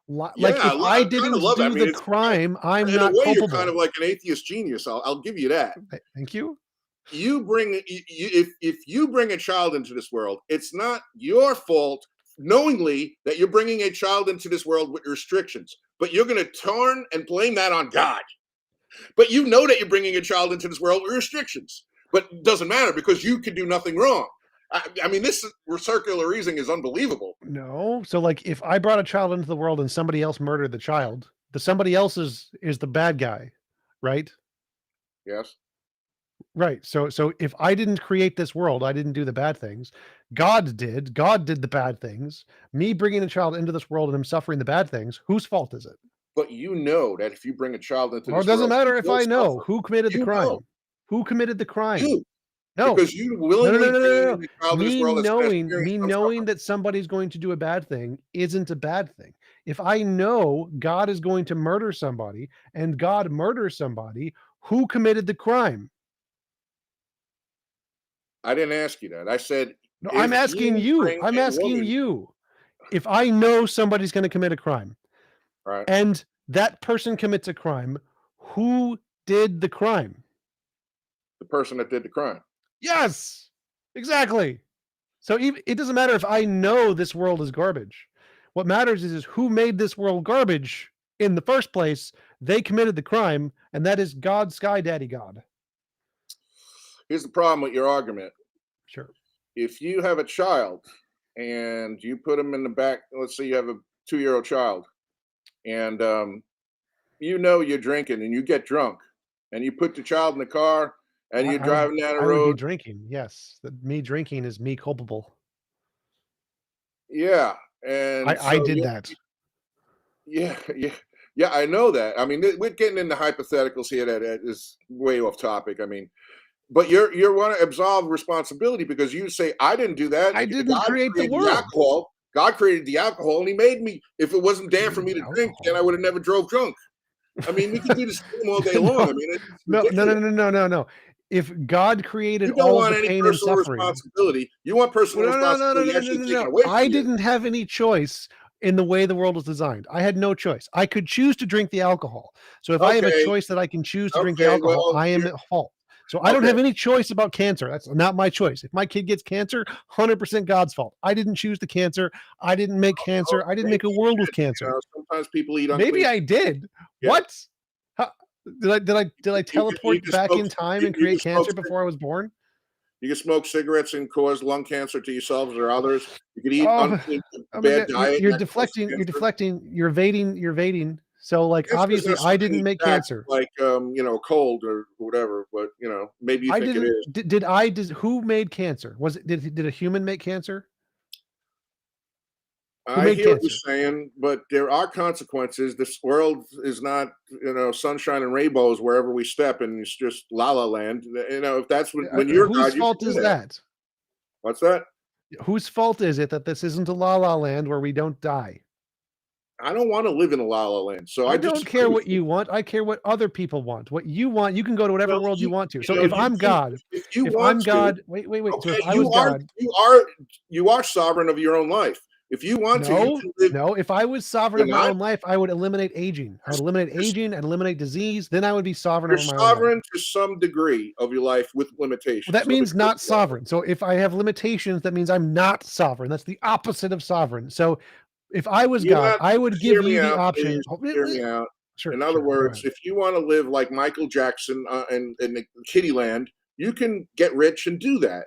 Yeah, Like if I I kind of didn't love it. I do mean, the it's crime, I'm in a not way you're kind of culpable. like an atheist genius. I'll give you that. Thank you. If you bring a child into this world, it's not your fault knowingly that you're bringing a child into this world with restrictions, but you're going to turn and blame that on God. But you know that you're bringing a child into this world with restrictions, but it doesn't matter because you could do nothing wrong. I mean, this circular reasoning is unbelievable. No. So like if I brought a child into the world and somebody else murdered the child, the somebody else is the bad guy, right? Yes. Right. So if I didn't create this world, I didn't do the bad things. God did. God did the bad things. Me bringing a child into this world and him suffering the bad things, whose fault is it? But you know that if you bring a child into Well, it this doesn't world, matter he if will I know suffer. who committed the You know, crime. Who committed the crime? you, No. because you willingly bringing the child to this world is going to experience Me some knowing suffering. that somebody's going to do a bad thing isn't a bad thing. If I know God is going to murder somebody and God murders somebody, who committed the crime? I didn't ask you that. I said No, I'm if asking you you. bring I'm a asking woman, you. if I know somebody's going to commit a crime, Right. and that person commits a crime, who did the crime? The person that did the crime. Yes, exactly. So even, it doesn't matter if I know this world is garbage. What matters is who made this world garbage in the first place. They committed the crime, and that is God, Sky Daddy God. Here's the problem with your argument. Sure. If you have a child and you put them in the back, let's say you have a 2-year-old child, and you know you're drinking and you get drunk, and you put the child in the car and you're driving down the I would be road. drinking. Yes, me drinking is me culpable. Yeah, and I did that. Yeah, yeah, I know that. I mean, we're getting into hypotheticals here that is way off topic. I mean, but you want to absolve responsibility because you say I didn't do that. I didn't God create the created world. alcohol. God created the alcohol, and He made me. If it wasn't there for me to drink, then I would have never drove drunk. I mean, we can do the same all day long. I mean, it's No. If God created you don't all of want the any pain and personal suffering, responsibility. You want personal responsibility actually taken away from I you. didn't have any choice in the way the world was designed. I had no choice. I could choose to drink the alcohol. So if I have a Okay, choice that I can choose to drink the okay, alcohol, well, I am at fault. So I don't okay. have any choice about cancer. That's not my choice. If my kid gets cancer, 100% God's fault. I didn't choose the cancer. I didn't make cancer. I didn't Maybe make a you world with did. cancer. Sometimes people eat unclean. Maybe I did. Yeah. What? How, did I teleport can back smoke- in time you and can create smoke cancer cig- before I was born? You can smoke cigarettes and cause lung cancer to yourselves or others. You can eat Oh, unclean, oh my bad God, diet. you're and that causes deflecting. You're cancer. deflecting. You're evading. So, like, Cancer is obviously, not I something didn't you make catch, cancer. like cold or whatever. But maybe you I think it didn't. is. Did who made cancer? Was it did a human make cancer? Who I made hear what you're cancer? saying, but there are consequences. This world is not, sunshine and rainbows wherever we step, and it's just la la land. If that's when you're Whose God, you fault can do is that. that? What's that? Whose fault is it that this isn't a la la land where we don't die? I don't want to live in a la la land, so I I don't disagree care with what you. you want. I care what other people want. What you want, you can go to whatever Well, world you want to. So you if I'm can, God, if you if want I'm to. God, wait. So if Okay, I was God, you are sovereign of your own life. If you want to, you can live. no. If I was sovereign You're of my not. own life, I would eliminate aging. I would eliminate aging and eliminate disease. Then I would be sovereign You're over my own life. sovereign to some degree of your life with Well, limitations. that means not sovereign. So if I have limitations, that means I'm not sovereign. That's the opposite of sovereign. So if I was You're God, not. I would Hear give me you the out, option. please. Hear me out. Sure. In other Go words, ahead. if you want to live like Michael Jackson in the Kitty Land, you can get rich and do that.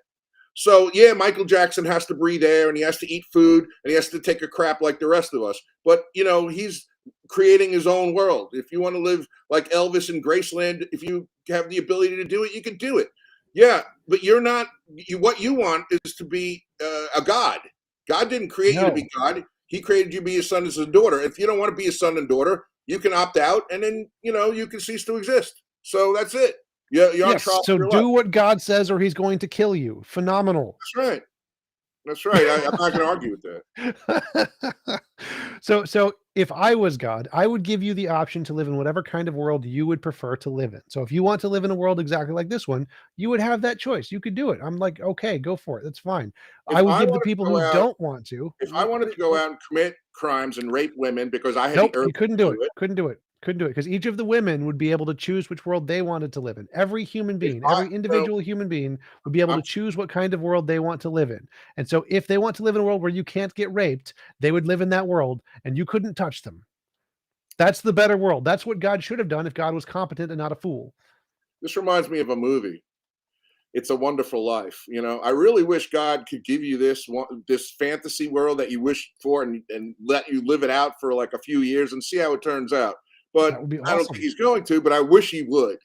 So yeah, Michael Jackson has to breathe air and he has to eat food and he has to take a crap like the rest of us. But he's creating his own world. If you want to live like Elvis in Graceland, if you have the ability to do it, you can do it. Yeah, but you're not. What you want is to be a god. God didn't create you to No. be God. He created you to be his son and his daughter. If you don't want to be his son and daughter, you can opt out, and then you can cease to exist. So that's it. You're on Yes. trial So for your do life. what God says, or He's going to kill you. Phenomenal. That's right. That's right. I'm not going to argue with that. So if I was God, I would give you the option to live in whatever kind of world you would prefer to live in. So if you want to live in a world exactly like this one, you would have that choice. You could do it. I'm like, okay, go for it. That's fine. If I would I give the wanted to people go who out, don't want to. if I wanted to go out and commit crimes and rape women because I had the Nope, urge you couldn't to do do it. it, Couldn't do it. Couldn't do it because each of the women would be able to choose which world they wanted to live in. Every human if being, I, every individual human being would be able I'm to choose what kind of world they want to live in. And so if they want to live in a world where you can't get raped, they would live in that world and you couldn't touch them. That's the better world. That's what God should have done if God was competent and not a fool. This reminds me of a movie. It's a Wonderful Life. I really wish God could give you this fantasy world that you wish for and let you live it out for like a few years and see how it turns out. But That would be I don't think awesome. he's going to. But I wish he would.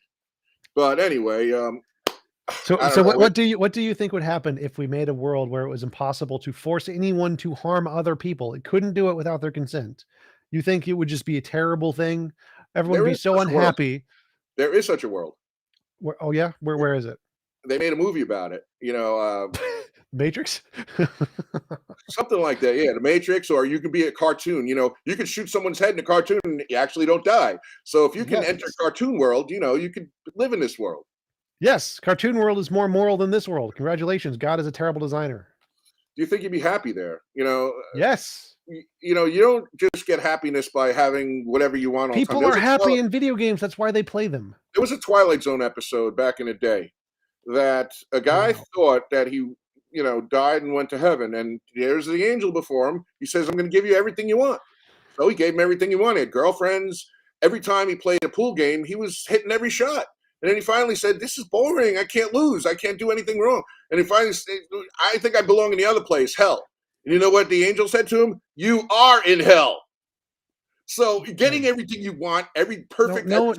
But anyway, So, I don't so know. what do you think would happen if we made a world where it was impossible to force anyone to harm other people? It couldn't do it without their consent. You think it would just be a terrible thing? Everyone would There be is so such a world. unhappy. There is such a world. Oh yeah, where is it? They made a movie about it. Matrix? Something like that. Yeah, The Matrix, or you could be a cartoon. You could shoot someone's head in a cartoon and you actually don't die. So if you can enter Yes. cartoon world, you could live in this world. Yes, cartoon world is more moral than this world. Congratulations, God is a terrible designer. do you think you'd be happy there? Yes. You don't just get happiness by having whatever you want all the time. People are happy in video games. That's why they play them. There was a Twilight Zone episode back in the day that a guy thought that he, died and went to heaven, and there's the angel before him. He says, "I'm going to give you everything you want." So he gave him everything he wanted. Girlfriends. Every time he played a pool game, he was hitting every shot. And then he finally said, "This is boring. I can't lose. I can't do anything wrong." And he finally said, "I think I belong in the other place, hell." And you know what the angel said to him? "You are in hell." So getting everything you want, every perfect. No one.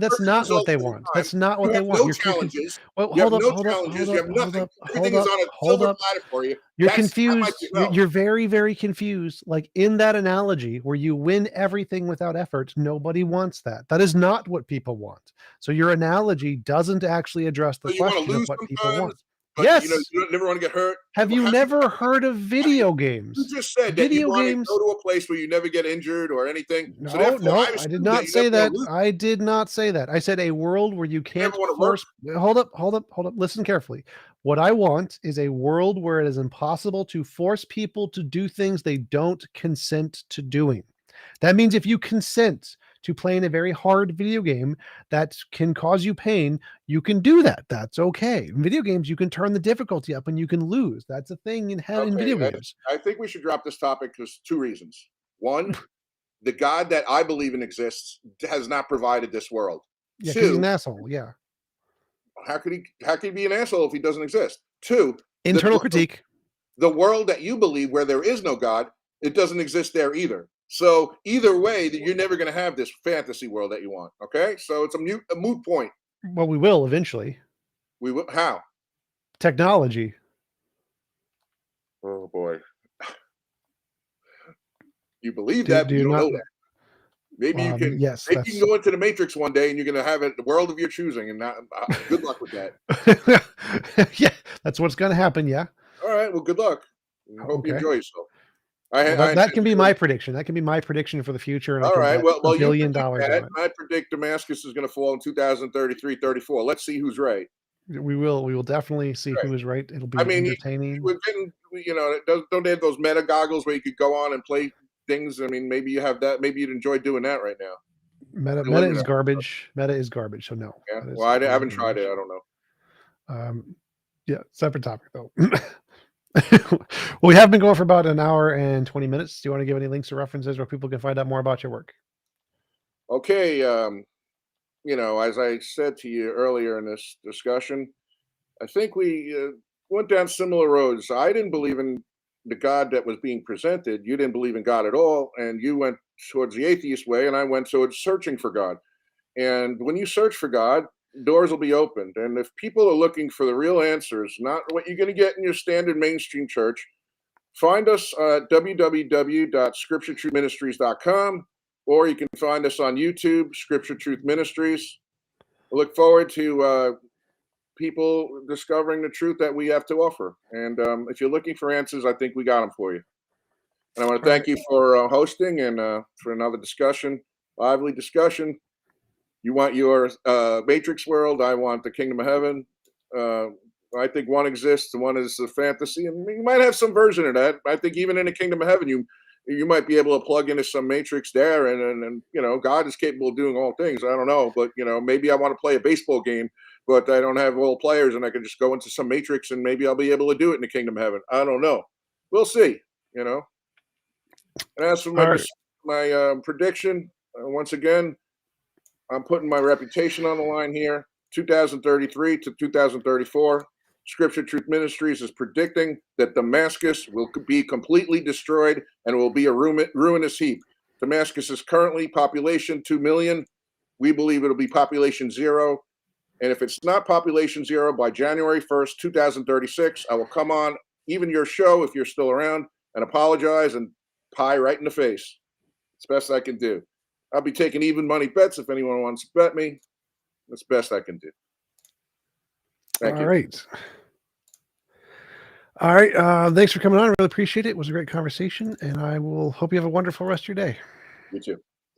That's not what they want. That's not what they want. No challenges. Well, You have hold no up. challenges. You have nothing. Everything Hold is on a up. silver platter for you. You're That might confused. be hell. You're very, very confused. Like in that analogy where you win everything without effort, nobody wants that. That is not what people want. So your analogy doesn't actually address the So you want to question of lose what people sometimes, want. but Yes. you never want to get hurt. Have you never heard of video games? You just said that Video you want games. to go to a place where you never get injured or anything. So No, therefore, I did not say that. I did not say that. I said a world where you can't force. Hold up. Listen carefully. What I want is a world where it is impossible to force people to do things they don't consent to doing. That means if you consent to playing a very hard video game that can cause you pain, you can do that. That's okay. In video games, you can turn the difficulty up and you can lose. That's a thing in video games. I think we should drop this topic because 2 reasons. One, the God that I believe in exists has not provided this world. Yeah, 2, he's an asshole. Yeah. How could he be an asshole if he doesn't exist? 2, internal critique. The world that you believe where there is no God, it doesn't exist there either. So either way, that you're never going to have this fantasy world that you want. Okay, so it's a moot point. Well, we will eventually. We will. How? Technology. Oh boy. You believe that, but you don't know that. Maybe you can. Yes, maybe you can go into the Matrix one day, and you're going to have the world of your choosing. And good luck with that. Yeah, that's what's going to happen. Yeah. All right. Well, good luck. I hope you enjoy yourself. That can be my prediction. That can be my prediction for the future. And all right. Well, $1 billion. I predict Damascus is going to fall in 2033, 34. Let's see who's right. We will definitely see who is right. It'll be entertaining. Don't they have those meta goggles where you could go on and play things? I mean, maybe you have that. Maybe you'd enjoy doing that right now. Meta is garbage. Meta is garbage. So no. Yeah. Well, I haven't tried it. I don't know. Yeah. Separate topic though. Well, we have been going for about an hour and 20 minutes. Do you want to give any links or references where people can find out more about your work? Okay. As I said to you earlier in this discussion, I think we went down similar roads. I didn't believe in the God that was being presented. You didn't believe in God at all. And you went towards the atheist way, and I went towards searching for God. And when you search for God, doors will be opened. And if people are looking for the real answers, not what you're going to get in your standard mainstream church, find us at www.scripturetruthministries.com, or you can find us on YouTube, Scripture Truth Ministries. I look forward to people discovering the truth that we have to offer. And if you're looking for answers, I think we got them for you. And I want to thank you for hosting and for another discussion, lively discussion. You want your Matrix world. I want the Kingdom of Heaven. I think one exists, and one is a fantasy, and you might have some version of that. I think even in the Kingdom of Heaven, you might be able to plug into some Matrix there, and God is capable of doing all things. I don't know, but maybe I want to play a baseball game, but I don't have all players, and I can just go into some Matrix, and maybe I'll be able to do it in the Kingdom of Heaven. I don't know. We'll see. And as for my prediction, once again, I'm putting my reputation on the line here. 2033 to 2034, Scripture Truth Ministries is predicting that Damascus will be completely destroyed and will be a ruinous heap. Damascus is currently population 2 million. We believe it'll be population 0. And if it's not population 0 by January 1st, 2036, I will come on even your show if you're still around and apologize and pie right in the face. It's best I can do. I'll be taking even money bets if anyone wants to bet me. That's the best I can do. Thank you. All right. Thanks for coming on. I really appreciate it. It was a great conversation, and I will hope you have a wonderful rest of your day. You too.